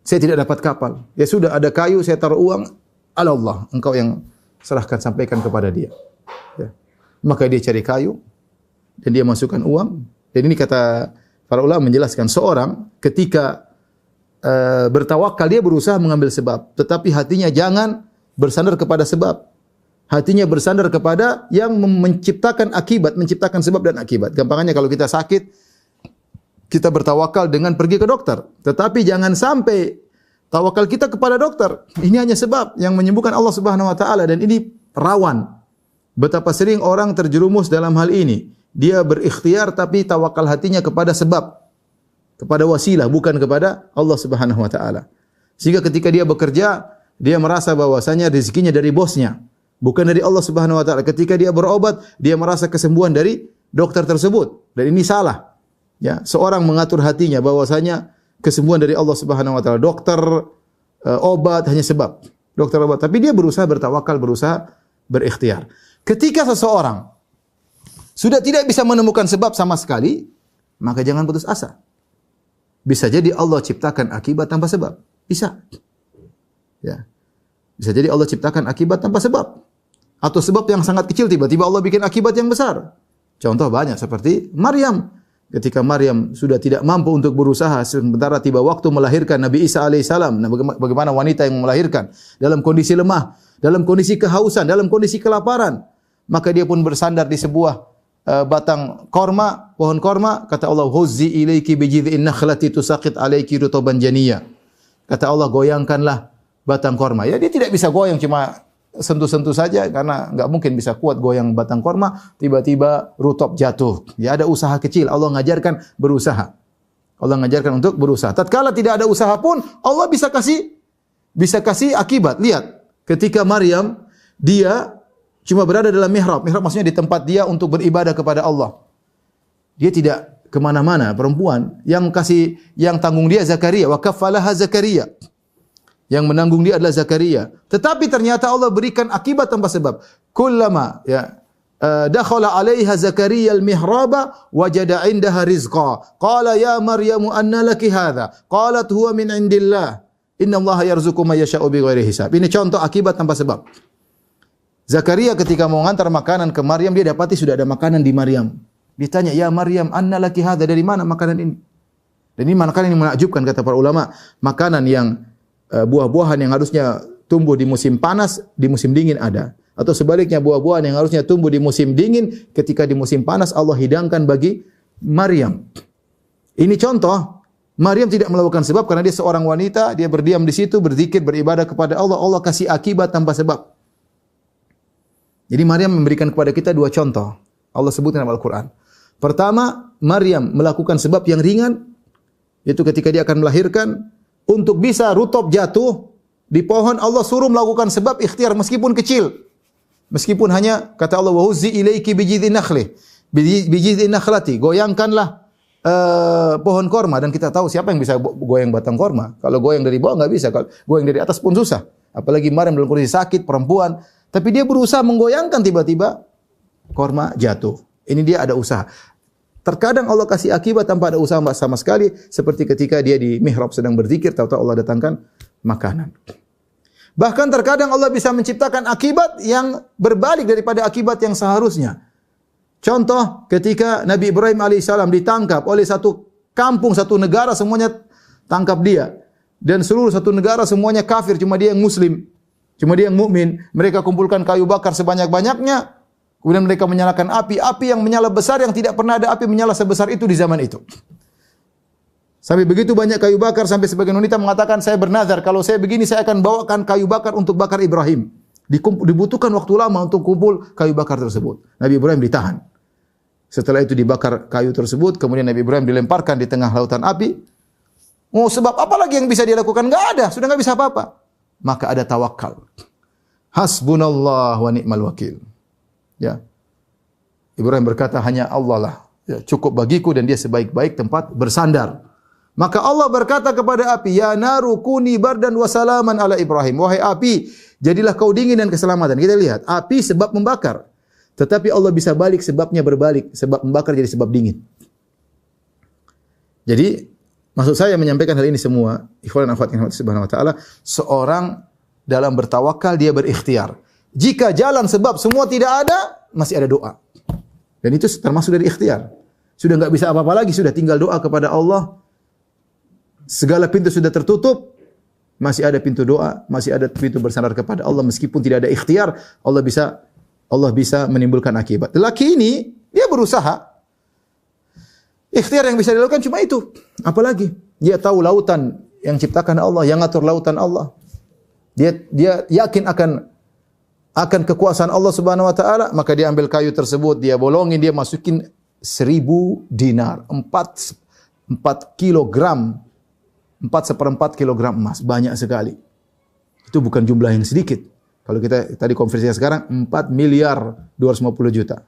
Saya tidak dapat kapal. Ya sudah, ada kayu, saya taruh uang. Allah, engkau yang serahkan, sampaikan kepada dia. Ya. Maka dia cari kayu. Dan dia masukkan uang. Dan ini kata para ulama menjelaskan, seorang ketika bertawakal dia berusaha mengambil sebab, tetapi hatinya jangan bersandar kepada sebab. Hatinya bersandar kepada yang menciptakan akibat, menciptakan sebab dan akibat. Gampangannya kalau kita sakit, kita bertawakal dengan pergi ke dokter. Tetapi jangan sampai Tawakal kita kepada dokter. Ini hanya sebab yang menyembuhkan Allah Subhanahu wa taala dan ini rawan. Betapa sering orang terjerumus dalam hal ini. Dia berikhtiar tapi tawakal hatinya kepada sebab, kepada wasilah, bukan kepada Allah Subhanahu wa taala. Sehingga ketika dia bekerja, dia merasa bahwasanya rezekinya dari bosnya, bukan dari Allah Subhanahu wa taala. Ketika dia berobat, dia merasa kesembuhan dari dokter tersebut. Dan ini salah. Ya, seorang mengatur hatinya bahwasanya kesembuhan dari Allah Subhanahu wa taala. Dokter obat hanya sebab. Dokter obat, tapi dia berusaha bertawakal, berusaha berikhtiar. Ketika seseorang sudah tidak bisa menemukan sebab sama sekali, maka jangan putus asa. Bisa jadi Allah ciptakan akibat tanpa sebab. Bisa. Ya. Bisa jadi Allah ciptakan akibat tanpa sebab. Atau sebab yang sangat kecil tiba-tiba Allah bikin akibat yang besar. Contoh banyak seperti Maryam. Ketika Maryam sudah tidak mampu untuk berusaha, sementara tiba waktu melahirkan Nabi Isa alaihissalam. Nah, bagaimana wanita yang melahirkan dalam kondisi lemah, dalam kondisi kehausan, dalam kondisi kelaparan, maka dia pun bersandar di sebuah batang korma, pohon korma. Kata Allah, "Huzzi ilaiki bijid'in nakhlati tusaqit alaiki rutuban janiyya." Kata Allah, goyangkanlah batang korma. Ya, dia tidak bisa goyang, cuma sentuh-sentuh saja karena enggak mungkin bisa kuat goyang batang korma, tiba-tiba rutop jatuh. Ya, ada usaha kecil. Allah ngajarkan berusaha. Allah ngajarkan untuk berusaha. Tatkala tidak ada usaha pun Allah bisa kasih akibat. Lihat, ketika Maryam dia cuma berada dalam mihrab. Mihrab maksudnya di tempat dia untuk beribadah kepada Allah. Dia tidak kemana-mana. Perempuan yang tanggung dia Zakaria. Wa kaffalaha Zakaria. Yang menanggung dia adalah Zakaria. Tetapi ternyata Allah berikan akibat tanpa sebab. Kullama dakhala 'alaiha Zakaria al-mihraba wajada 'indaha rizqa. Qala ya Maryamu anna laki hadha? Qalat huwa min 'indillah. Innallaha yarzuqu man yasha'u bighairi hisab. Ini contoh akibat tanpa sebab. Zakaria ketika mau ngantar makanan ke Maryam, dia dapati sudah ada makanan di Maryam. Ditanya, "Ya Maryam, anna laki hadha?" Dari mana makanan ini? Dan ini makanan yang menakjubkan kata para ulama, makanan yang buah-buahan yang harusnya tumbuh di musim panas, di musim dingin ada. Atau sebaliknya buah-buahan yang harusnya tumbuh di musim dingin, ketika di musim panas Allah hidangkan bagi Maryam. Ini contoh, Maryam tidak melakukan sebab karena dia seorang wanita, dia berdiam di situ, berzikir, beribadah kepada Allah, Allah kasih akibat tanpa sebab. Jadi Maryam memberikan kepada kita dua contoh. Allah sebutkan dalam Al-Quran. Pertama, Maryam melakukan sebab yang ringan, yaitu ketika dia akan melahirkan, untuk bisa rutop jatuh di pohon, Allah suruh melakukan sebab ikhtiar meskipun kecil. Meskipun hanya kata Allah, "Wa huzzi ilaiki bijid'in nakhli." Bijid'in nakhlati, goyangkanlah pohon korma. Dan kita tahu siapa yang bisa goyang batang korma. Kalau goyang dari bawah enggak bisa, kalau goyang dari atas pun susah. Apalagi Maryam dalam kondisi sakit, perempuan, tapi dia berusaha menggoyangkan, tiba-tiba korma jatuh. Ini dia ada usaha. Terkadang Allah kasih akibat tanpa ada usaha sama sekali, seperti ketika dia di mihrab sedang berzikir, tahu-tahu Allah datangkan makanan. Bahkan terkadang Allah bisa menciptakan akibat yang berbalik daripada akibat yang seharusnya. Contoh, ketika Nabi Ibrahim alaihissalam ditangkap oleh satu kampung, satu negara, semuanya tangkap dia. Dan seluruh satu negara semuanya kafir, cuma dia yang muslim. Cuma dia yang mukmin. Mereka kumpulkan kayu bakar sebanyak-banyaknya. Kemudian mereka menyalakan api yang menyala besar, yang tidak pernah ada api menyala sebesar itu di zaman itu. Sampai begitu banyak kayu bakar, sampai sebagian wanita mengatakan, "Saya bernazar, kalau saya begini saya akan bawakan kayu bakar untuk bakar Ibrahim." Dibutuhkan waktu lama untuk kumpul kayu bakar tersebut. Nabi Ibrahim ditahan. Setelah itu dibakar kayu tersebut, kemudian Nabi Ibrahim dilemparkan di tengah lautan api. Oh, sebab apa lagi yang bisa dia lakukan? Enggak ada, sudah enggak bisa apa-apa. Maka ada tawakal. Hasbunallah wa ni'mal wakil. Ya. Ibrahim berkata, hanya Allah lah ya, cukup bagiku dan dia sebaik-baik tempat bersandar. Maka Allah berkata kepada api, "Ya naru kuni bardan wa salaman ala Ibrahim." Wahai api, jadilah kau dingin dan keselamatan. Kita lihat, api sebab membakar. Tetapi Allah bisa balik, sebabnya berbalik. Sebab membakar jadi sebab dingin. Jadi, maksud saya menyampaikan hal ini semua, ikhwan dan akhwat subhanahu wa ta'ala, seorang dalam bertawakal dia berikhtiar. Jika jalan sebab semua tidak ada, masih ada doa. Dan itu termasuk dari ikhtiar. Sudah enggak bisa apa-apa lagi, sudah tinggal doa kepada Allah. Segala pintu sudah tertutup, masih ada pintu doa, masih ada pintu bersandar kepada Allah meskipun tidak ada ikhtiar, Allah bisa menimbulkan akibat. Lelaki ini dia berusaha. Ikhtiar yang bisa dilakukan cuma itu. Apalagi dia tahu lautan yang ciptakan Allah, yang ngatur lautan Allah. Dia yakin akan kekuasaan Allah Subhanahu wa taala, maka dia ambil kayu tersebut, dia bolongin, dia masukin 1000 dinar, 4 kilogram, 4/4 kilogram emas, banyak sekali. Itu bukan jumlah yang sedikit. Kalau kita tadi konversinya sekarang 4 miliar 250 juta.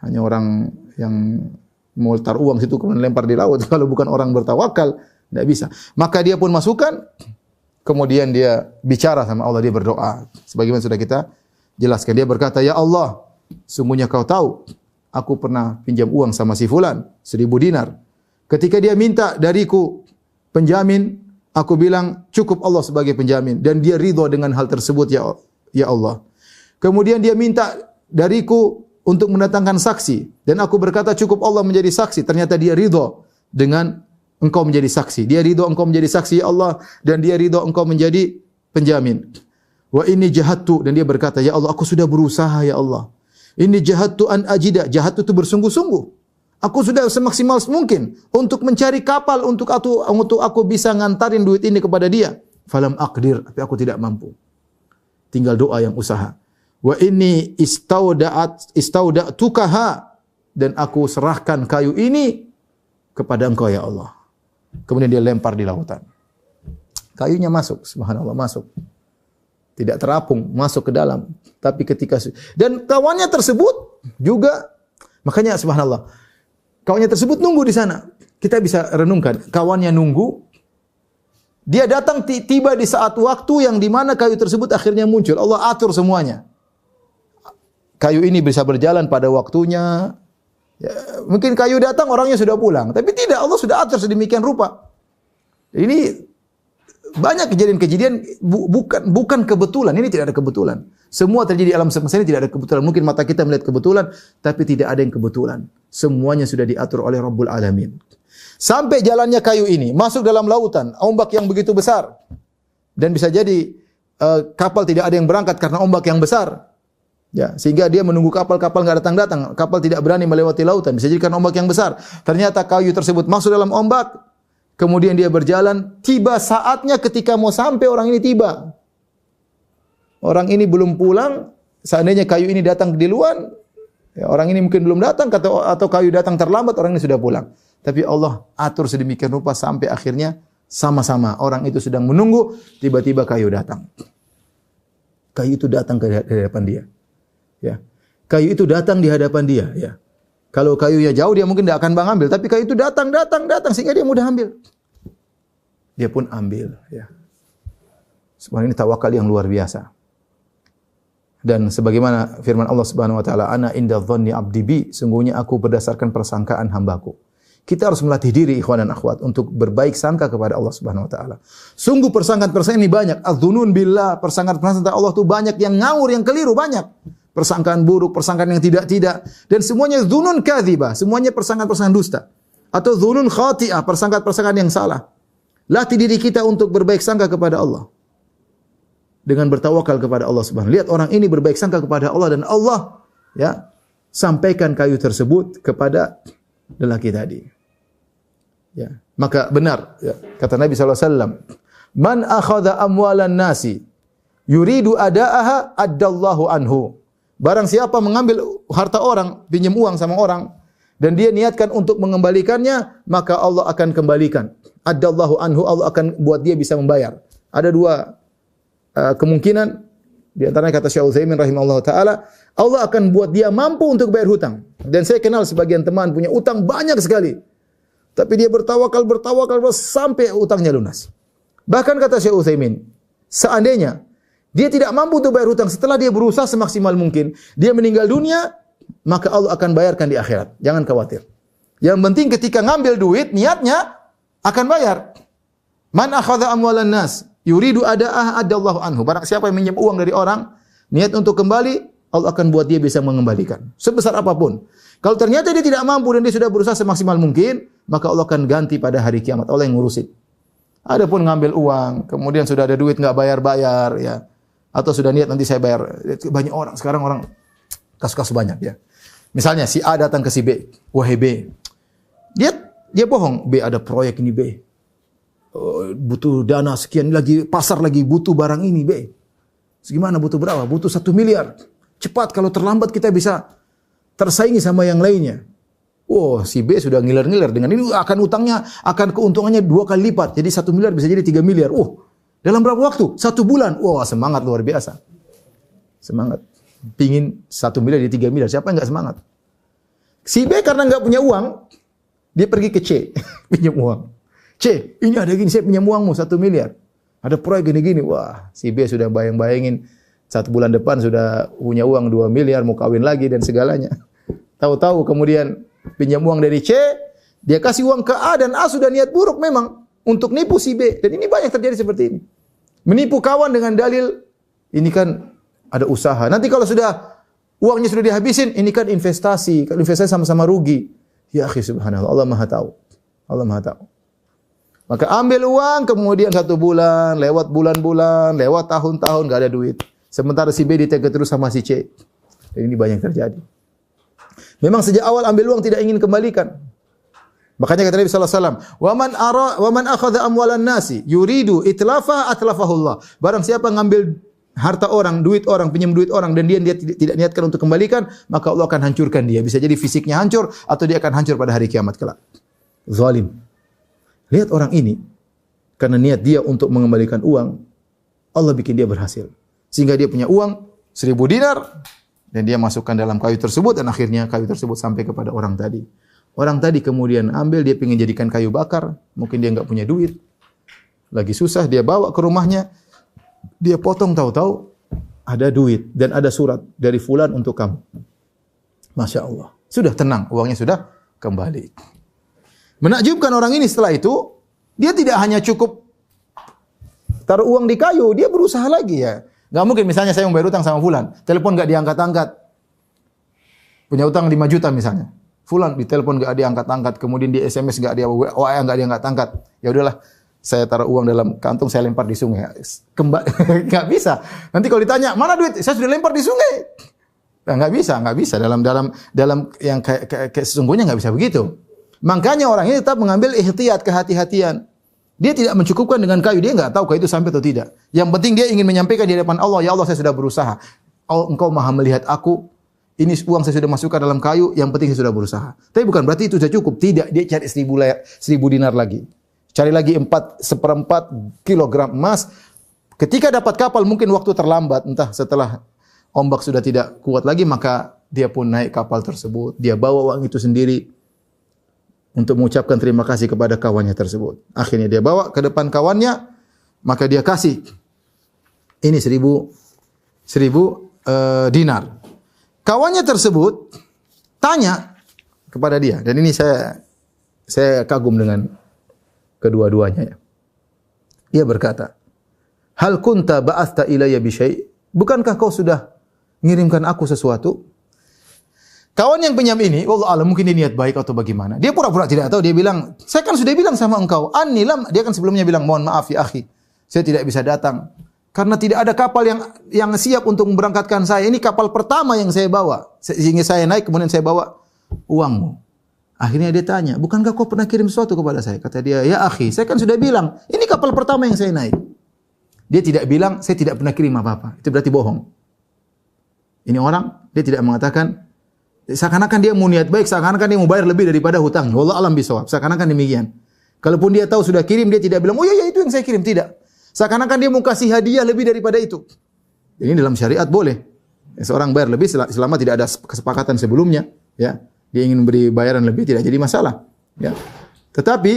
Hanya orang yang mau letar uang situ kemudian lempar di laut. Kalau bukan orang bertawakal, tidak bisa. Maka dia pun masukkan, kemudian dia bicara sama Allah, dia berdoa. Sebagaimana sudah kita jelaskan. Dia berkata, "Ya Allah, sungguhnya kau tahu, aku pernah pinjam uang sama si fulan, 1000 dinar. Ketika dia minta dariku penjamin, aku bilang, cukup Allah sebagai penjamin. Dan dia ridho dengan hal tersebut, ya Allah. Kemudian dia minta dariku untuk mendatangkan saksi. Dan aku berkata, cukup Allah menjadi saksi. Ternyata dia ridho dengan engkau menjadi saksi. Dia ridho engkau menjadi saksi, ya Allah. Dan dia ridho engkau menjadi penjamin. Wa inni jahattu. Dan dia berkata, ya Allah, aku sudah berusaha, ya Allah. Ini jahattu an ajida. Jahattu itu bersungguh-sungguh. Aku sudah semaksimal mungkin untuk mencari kapal untuk aku bisa ngantarin duit ini kepada dia. Falam aqdir, tapi aku tidak mampu. Tinggal doa yang usaha. Wa inni istauda'tukaha, dan aku serahkan kayu ini kepada engkau, ya Allah. Kemudian dia lempar di lautan. Kayunya masuk, subhanallah, masuk. Tidak terapung, masuk ke dalam. Tapi ketika dan kawannya tersebut juga, makanya subhanallah, kawannya tersebut nunggu di sana. Kita bisa renungkan, kawannya nunggu, dia datang tiba di saat waktu yang di mana kayu tersebut akhirnya muncul. Allah atur semuanya. Kayu ini bisa berjalan pada waktunya. Ya, mungkin kayu datang orangnya sudah pulang, tapi tidak, Allah sudah atur sedemikian rupa. Ini banyak kejadian-kejadian bukan kebetulan. Ini tidak ada kebetulan. Semua terjadi alam semesta ini tidak ada kebetulan. Mungkin mata kita melihat kebetulan, tapi tidak ada yang kebetulan. Semuanya sudah diatur oleh Rabbul Alamin. Sampai jalannya kayu ini masuk dalam lautan, ombak yang begitu besar, dan bisa jadi kapal tidak ada yang berangkat karena ombak yang besar. Ya, sehingga dia menunggu kapal enggak datang-datang, kapal tidak berani melewati lautan, bisa jadi karena ombak yang besar. Ternyata kayu tersebut masuk dalam ombak, kemudian dia berjalan, tiba saatnya ketika mau sampai orang ini tiba. Orang ini belum pulang, seandainya kayu ini datang duluan, ya, orang ini mungkin belum datang atau kayu datang terlambat, orang ini sudah pulang. Tapi Allah atur sedemikian rupa sampai akhirnya sama-sama orang itu sedang menunggu, tiba-tiba kayu datang. Kayu itu datang ke hadapan dia. Ya. Kayu itu datang di hadapan dia, ya. Kalau kayunya jauh dia mungkin tidak akan mengambil, tapi kayu itu datang sehingga dia mudah ambil. Dia pun ambil, ya. Sebenarnya ini tawakal yang luar biasa. Dan sebagaimana firman Allah Subhanahu wa taala, ana inda dhanni 'abdi bi, sungguhnya aku berdasarkan persangkaan hambaku. Kita harus melatih diri ikhwan dan akhwat untuk berbaik sangka kepada Allah Subhanahu wa taala. Sungguh persangkaan-persangkaan ini banyak. Adz-dzunun billah, persangkaan-persangkaan tentang Allah itu banyak, yang ngawur, yang keliru banyak. Persangkaan buruk, persangkaan yang tidak-tidak, dan semuanya dzunun kadzibah, semuanya persangkaan-persangkaan dusta. Atau dzunun khati'ah, persangkaan-persangkaan yang salah. Latih diri kita untuk berbaik sangka kepada Allah. Dengan bertawakal kepada Allah Subhanahu. Lihat orang ini berbaik sangka kepada Allah, dan Allah, ya, sampaikan kayu tersebut kepada lelaki tadi. Ya, maka benar, ya, kata Nabi SAW, man akhadha amwalan nasi yuridu ada'aha addallahu anhu. Barang siapa mengambil harta orang, pinjam uang sama orang, dan dia niatkan untuk mengembalikannya, maka Allah akan kembalikan. Addallahu anhu, Allah akan buat dia bisa membayar. Ada dua kemungkinan, di antaranya kata Syekh Utsaimin rahimahullah taala, Allah akan buat dia mampu untuk bayar hutang. Dan saya kenal sebagian teman punya utang banyak sekali. Tapi dia bertawakal sampai utangnya lunas. Bahkan kata Syekh Utsaimin, seandainya dia tidak mampu untuk bayar hutang setelah dia berusaha semaksimal mungkin, dia meninggal dunia, maka Allah akan bayarkan di akhirat. Jangan khawatir. Yang penting ketika ngambil duit, niatnya akan bayar. Man akhadha amwalan nas yuridu ada'ah adallahu anhu. Barang siapa yang minjam uang dari orang, niat untuk kembali, Allah akan buat dia bisa mengembalikan. Sebesar apapun. Kalau ternyata dia tidak mampu dan dia sudah berusaha semaksimal mungkin, maka Allah akan ganti pada hari kiamat. Allah yang ngurusin. Adapun ngambil uang, kemudian sudah ada duit enggak bayar-bayar, ya. Atau sudah niat nanti saya bayar. Banyak orang, sekarang orang kasus-kasus banyak, ya. Misalnya si A datang ke si B, wahai B. Dia bohong, B ada proyek ini B. butuh dana sekian, lagi pasar lagi butuh barang ini, B. Gimana butuh berapa? Butuh 1 miliar. Cepat, kalau terlambat kita bisa tersaingi sama yang lainnya. Oh, si B sudah ngiler-ngiler dengan ini akan utangnya, akan keuntungannya 2 kali lipat. Jadi 1 miliar bisa jadi 3 miliar. Oh, dalam berapa waktu? 1 bulan. Wah, semangat luar biasa. Semangat. Pingin 1 miliar jadi 3 miliar. Siapa yang enggak semangat? Si B karena enggak punya uang, dia pergi ke C, pinjam uang. C, ini ada gini, saya pinjam uangmu 1 miliar. Ada proyek gini-gini. Wah, si B sudah bayang-bayangin 1 bulan depan sudah punya uang 2 miliar, mau kawin lagi dan segalanya. Tahu-tahu kemudian pinjam uang dari C, dia kasih uang ke A dan A sudah niat buruk memang untuk nipu si B. Dan ini banyak terjadi seperti ini. Menipu kawan dengan dalil, ini kan ada usaha. Nanti kalau sudah uangnya sudah dihabisin, ini kan investasi. Kalau investasi sama-sama rugi. Ya akhi subhanallah, Allah Maha tahu. Allah Maha tahu. Maka ambil uang, kemudian 1 bulan, lewat bulan-bulan, lewat tahun-tahun, enggak ada duit. Sementara si B ditega terus sama si C. Dan ini banyak terjadi. Memang sejak awal ambil uang tidak ingin kembalikan. Makanya kata Nabi sallallahu alaihi wasallam, "Wa man akhadha amwalan nasi yuridu itlafa atlafahullah." Barang siapa ngambil harta orang, duit orang, pinjam duit orang dan dia tidak niatkan untuk kembalikan, maka Allah akan hancurkan dia. Bisa jadi fisiknya hancur atau dia akan hancur pada hari kiamat kelak. Zalim. Lihat orang ini, karena niat dia untuk mengembalikan uang, Allah bikin dia berhasil. Sehingga dia punya uang 1000 dinar dan dia masukkan dalam kayu tersebut dan akhirnya kayu tersebut sampai kepada orang tadi. Orang tadi kemudian ambil, dia ingin jadikan kayu bakar, mungkin dia enggak punya duit. Lagi susah, dia bawa ke rumahnya, dia potong, tahu-tahu ada duit dan ada surat dari fulan untuk kamu. Masya Allah. Sudah tenang, uangnya sudah kembali. Menakjubkan orang ini setelah itu, dia tidak hanya cukup taruh uang di kayu, dia berusaha lagi ya. Gak mungkin misalnya saya membayar utang sama fulan, telepon gak diangkat-angkat. Punya utang 5 juta misalnya. Fulan ditelepon gak diangkat-angkat, kemudian di SMS gak dia WA gak diangkat-angkat. Ya udahlah, saya taruh uang dalam kantung, saya lempar di sungai. Gak bisa. Nanti kalau ditanya, "Mana duit?" "Saya sudah lempar di sungai." Nah, gak bisa. Dalam yang kayak sesungguhnya gak bisa begitu. Makanya orang ini tetap mengambil ihtiyat, kehati-hatian. Dia tidak mencukupkan dengan kayu, dia enggak tahu kayu itu sampai atau tidak. Yang penting dia ingin menyampaikan di hadapan Allah, "Ya Allah, saya sudah berusaha. Engkau Maha melihat aku. Ini uang saya sudah masukkan dalam kayu, yang penting saya sudah berusaha." Tapi bukan berarti itu sudah cukup. Tidak, dia cari 1000 dinar lagi. Cari lagi 1/4 kilogram emas. Ketika dapat kapal mungkin waktu terlambat, entah setelah ombak sudah tidak kuat lagi, maka dia pun naik kapal tersebut. Dia bawa uang itu sendiri untuk mengucapkan terima kasih kepada kawannya tersebut. Akhirnya dia bawa ke depan kawannya, maka dia kasih. Ini 1000 dinar. Kawannya tersebut tanya kepada dia, dan ini saya kagum dengan kedua-duanya ya. Dia berkata, "Hal kunta ba'athta ilayya bi syai'?" Bukankah kau sudah mengirimkan aku sesuatu? Kawan yang pinjam ini, wallahu a'lam, mungkin dia niat baik atau bagaimana. Dia pura-pura tidak tahu, dia bilang, "Saya kan sudah bilang sama engkau, annilam." Dia kan sebelumnya bilang, "Mohon maaf ya akhi, saya tidak bisa datang karena tidak ada kapal yang siap untuk memberangkatkan saya. Ini kapal pertama yang saya bawa. Sehingga saya naik, kemudian saya bawa uangmu." Akhirnya dia tanya, "Bukankah kau pernah kirim sesuatu kepada saya?" Kata dia, "Ya akhi, saya kan sudah bilang, ini kapal pertama yang saya naik." Dia tidak bilang, "Saya tidak pernah kirim apa-apa." Itu berarti bohong. Ini orang, dia tidak mengatakan, seakan-akan dia mau niat baik, seakan-akan dia mau bayar lebih daripada hutangnya. Wallahu a'lam bishawab. Seakan-akan demikian. Kalaupun dia tahu sudah kirim, dia tidak bilang, "Oh iya, itu yang saya kirim." Tidak. Seakan-akan dia mau kasih hadiah lebih daripada itu. Ini dalam syariat boleh. Seorang bayar lebih selama tidak ada kesepakatan sebelumnya, ya. Dia ingin memberi bayaran lebih, tidak jadi masalah, ya. Tetapi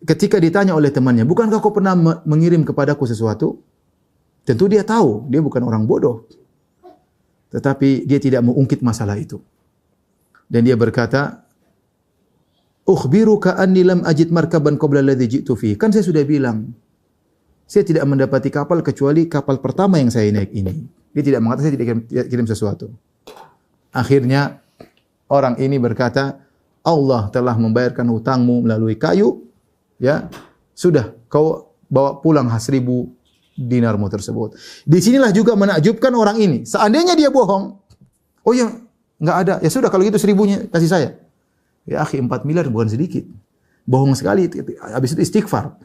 ketika ditanya oleh temannya, "Bukankah kau pernah mengirim kepadaku sesuatu?" Tentu dia tahu, dia bukan orang bodoh. Tetapi dia tidak mengungkit masalah itu. Dan dia berkata, "Ukhbiruka anni lam ajid markaban qabla alladhi ji'tu fihi." Kan saya sudah bilang, saya tidak mendapati kapal kecuali kapal pertama yang saya naik ini. Dia tidak mengatakan saya tidak kirim sesuatu. Akhirnya orang ini berkata, "Allah telah membayarkan hutangmu melalui kayu, ya. Sudah, kau bawa pulang 1000 dinarmu tersebut." Di sinilah juga menakjubkan orang ini. Seandainya dia bohong, "Oh ya, enggak ada." Ya sudah, kalau gitu 1000-nya kasih saya. Ya akhi, 4 miliar bukan sedikit. Bohong sekali. Habis itu istighfar.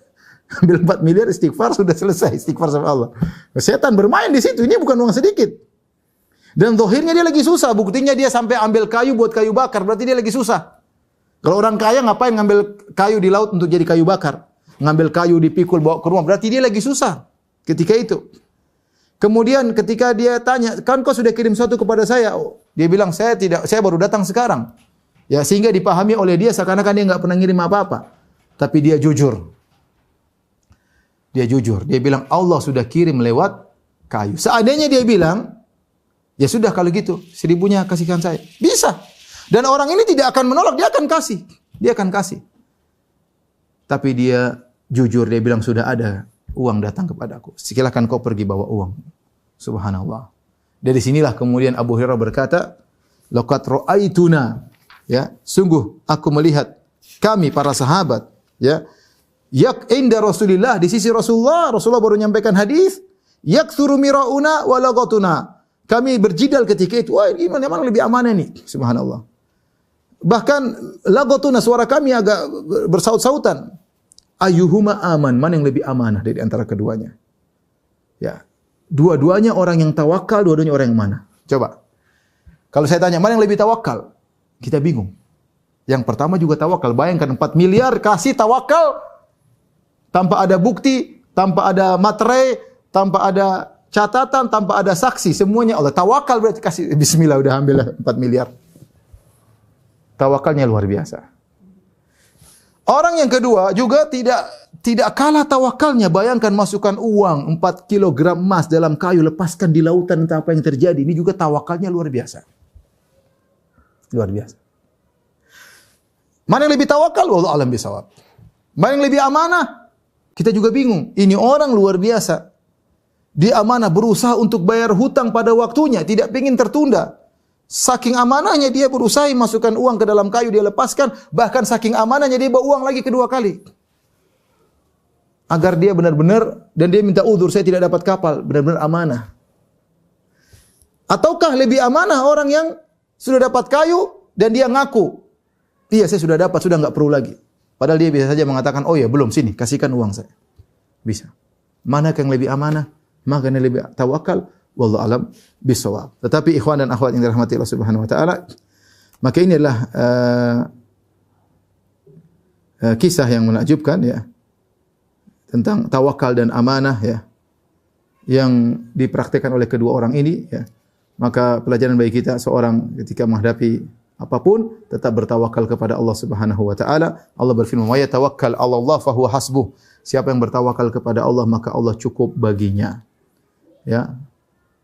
Ambil 4 miliar istighfar sudah selesai, istighfar sama Allah. Setan bermain di situ, ini bukan uang sedikit. Dan zahirnya dia lagi susah, buktinya dia sampai ambil kayu buat kayu bakar, berarti dia lagi susah. Kalau orang kaya ngapain ngambil kayu di laut untuk jadi kayu bakar? Ngambil kayu dipikul bawa ke rumah, berarti dia lagi susah ketika itu. Kemudian ketika dia tanya, kan kau sudah kirim sesuatu kepada saya? Oh, dia bilang, saya baru datang sekarang. Ya, sehingga dipahami oleh dia seakan-akan dia enggak pernah ngirim apa-apa. Tapi dia jujur. Dia jujur. Dia bilang Allah sudah kirim lewat kayu. Seandainya dia bilang, ya sudah kalau gitu, 1.000-nya kasihkan saya. Bisa. Dan orang ini tidak akan menolak, dia akan kasih. Dia akan kasih. Tapi dia jujur, dia bilang sudah ada uang datang kepadaku. Silakan kau pergi bawa uang. Subhanallah. Dari sinilah kemudian Abu Hurairah berkata, laqad ra'aituna, ya, sungguh aku melihat kami para sahabat, ya, inda Rasulillah, di sisi Rasulullah baru menyampaikan hadis, yaktsuru mirauna wa laghatuna. Kami berjidal ketika itu, wah ini mana lebih amanah nih, subhanallah. Bahkan laghatuna, suara kami agak bersaut-sautan. Ayyuhuma aman, mana yang lebih amanah dari antara keduanya? Ya. Dua-duanya orang yang tawakal, dua-duanya orang yang mana? Coba. Kalau saya tanya, mana yang lebih tawakal? Kita bingung. Yang pertama juga tawakal. Bayangkan 4 miliar kasih tawakal tanpa ada bukti, tanpa ada materai, tanpa ada catatan, tanpa ada saksi. Semuanya Allah. Tawakal berarti kasih bismillah udah ambil 4 miliar. Tawakalnya luar biasa. Orang yang kedua juga tidak kalah tawakalnya. Bayangkan masukkan uang 4 kilogram emas dalam kayu, lepaskan di lautan, entah apa yang terjadi. Ini juga tawakalnya luar biasa. Luar biasa. Mana yang lebih tawakal? Wallahu a'lam bishawab. Mana yang lebih amanah? Kita juga bingung. Ini orang luar biasa. Dia amanah, berusaha untuk bayar hutang pada waktunya, tidak ingin tertunda. Saking amanahnya dia berusaha masukkan uang ke dalam kayu, dia lepaskan. Bahkan saking amanahnya dia bawa uang lagi kedua kali. Agar dia benar-benar, dan dia minta udzur, saya tidak dapat kapal. Benar-benar amanah. Ataukah lebih amanah orang yang sudah dapat kayu dan dia ngaku, iya saya sudah dapat, sudah enggak perlu lagi. Padahal dia bisa saja mengatakan, oh ya belum, sini kasihkan uang saya. Bisa. Mana yang lebih amanah? Mana yang lebih tawakal? Wallahu alam bishawab. Tetapi ikhwan dan akhwat yang dirahmati Allah Subhanahu wa taala, maka ini adalah kisah yang menakjubkan, ya, tentang tawakal dan amanah, ya, yang dipraktikkan oleh kedua orang ini, ya. Maka pelajaran bagi kita, seorang ketika menghadapi apapun tetap bertawakal kepada Allah Subhanahu wa taala. Allah berfirman, "Wa yatawakkal 'ala Allah fa huwa hasbuh." Siapa yang bertawakal kepada Allah maka Allah cukup baginya. Ya.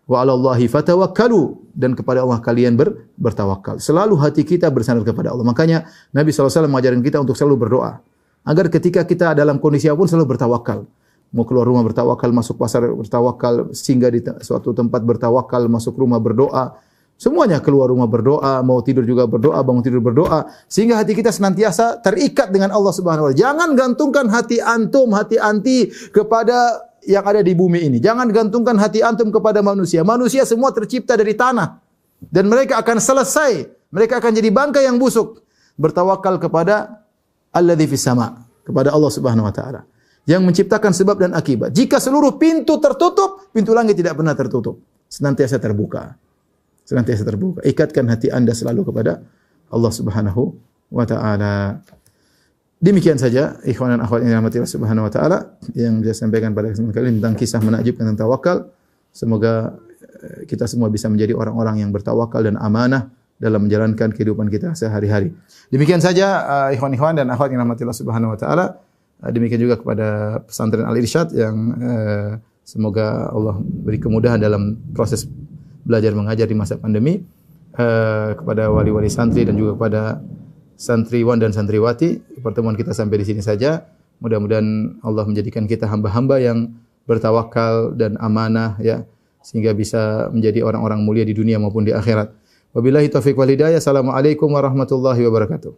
Wa 'ala Allahi fatawakkalu, dan kepada Allah kalian bertawakal. Selalu hati kita bersandar kepada Allah. Makanya Nabi sallallahu alaihi wasallam mengajarkan kita untuk selalu berdoa agar ketika kita dalam kondisi apapun selalu bertawakal. Mau keluar rumah bertawakal, masuk pasar bertawakal, singgah di suatu tempat bertawakal, masuk rumah berdoa. Semuanya keluar rumah berdoa, mau tidur juga berdoa, bangun tidur berdoa, sehingga hati kita senantiasa terikat dengan Allah Subhanahu wa taala. Jangan gantungkan hati antum, hati anti kepada yang ada di bumi ini. Jangan gantungkan hati antum kepada manusia. Manusia semua tercipta dari tanah dan mereka akan selesai. Mereka akan jadi bangkai yang busuk. Bertawakal kepada Alladzi fis sama, kepada Allah Subhanahu wa taala yang menciptakan sebab dan akibat. Jika seluruh pintu tertutup, pintu langit tidak pernah tertutup. Senantiasa terbuka. Senantiasa terbuka. Ikatkan hati Anda selalu kepada Allah Subhanahu wa taala. Demikian saja ikhwan dan akhwat yang dirahmati Allah Subhanahu wa taala yang bisa sampaikan pada kesempatan kali ini tentang kisah menakjubkan tentang tawakal. Semoga kita semua bisa menjadi orang-orang yang bertawakal dan amanah dalam menjalankan kehidupan kita sehari-hari. Demikian saja ikhwan-ikhwan dan akhwat yang dirahmati Allah Subhanahu wa taala. Demikian juga kepada pesantren Al-Irsyad yang semoga Allah beri kemudahan dalam proses belajar mengajar di masa pandemi. Kepada wali-wali santri dan juga kepada santriwan dan santriwati, pertemuan kita sampai di sini saja. Mudah-mudahan Allah menjadikan kita hamba-hamba yang bertawakal dan amanah, ya, sehingga bisa menjadi orang-orang mulia di dunia maupun di akhirat. Wabillahi taufiq wal hidayah. Assalamualaikum warahmatullahi wabarakatuh.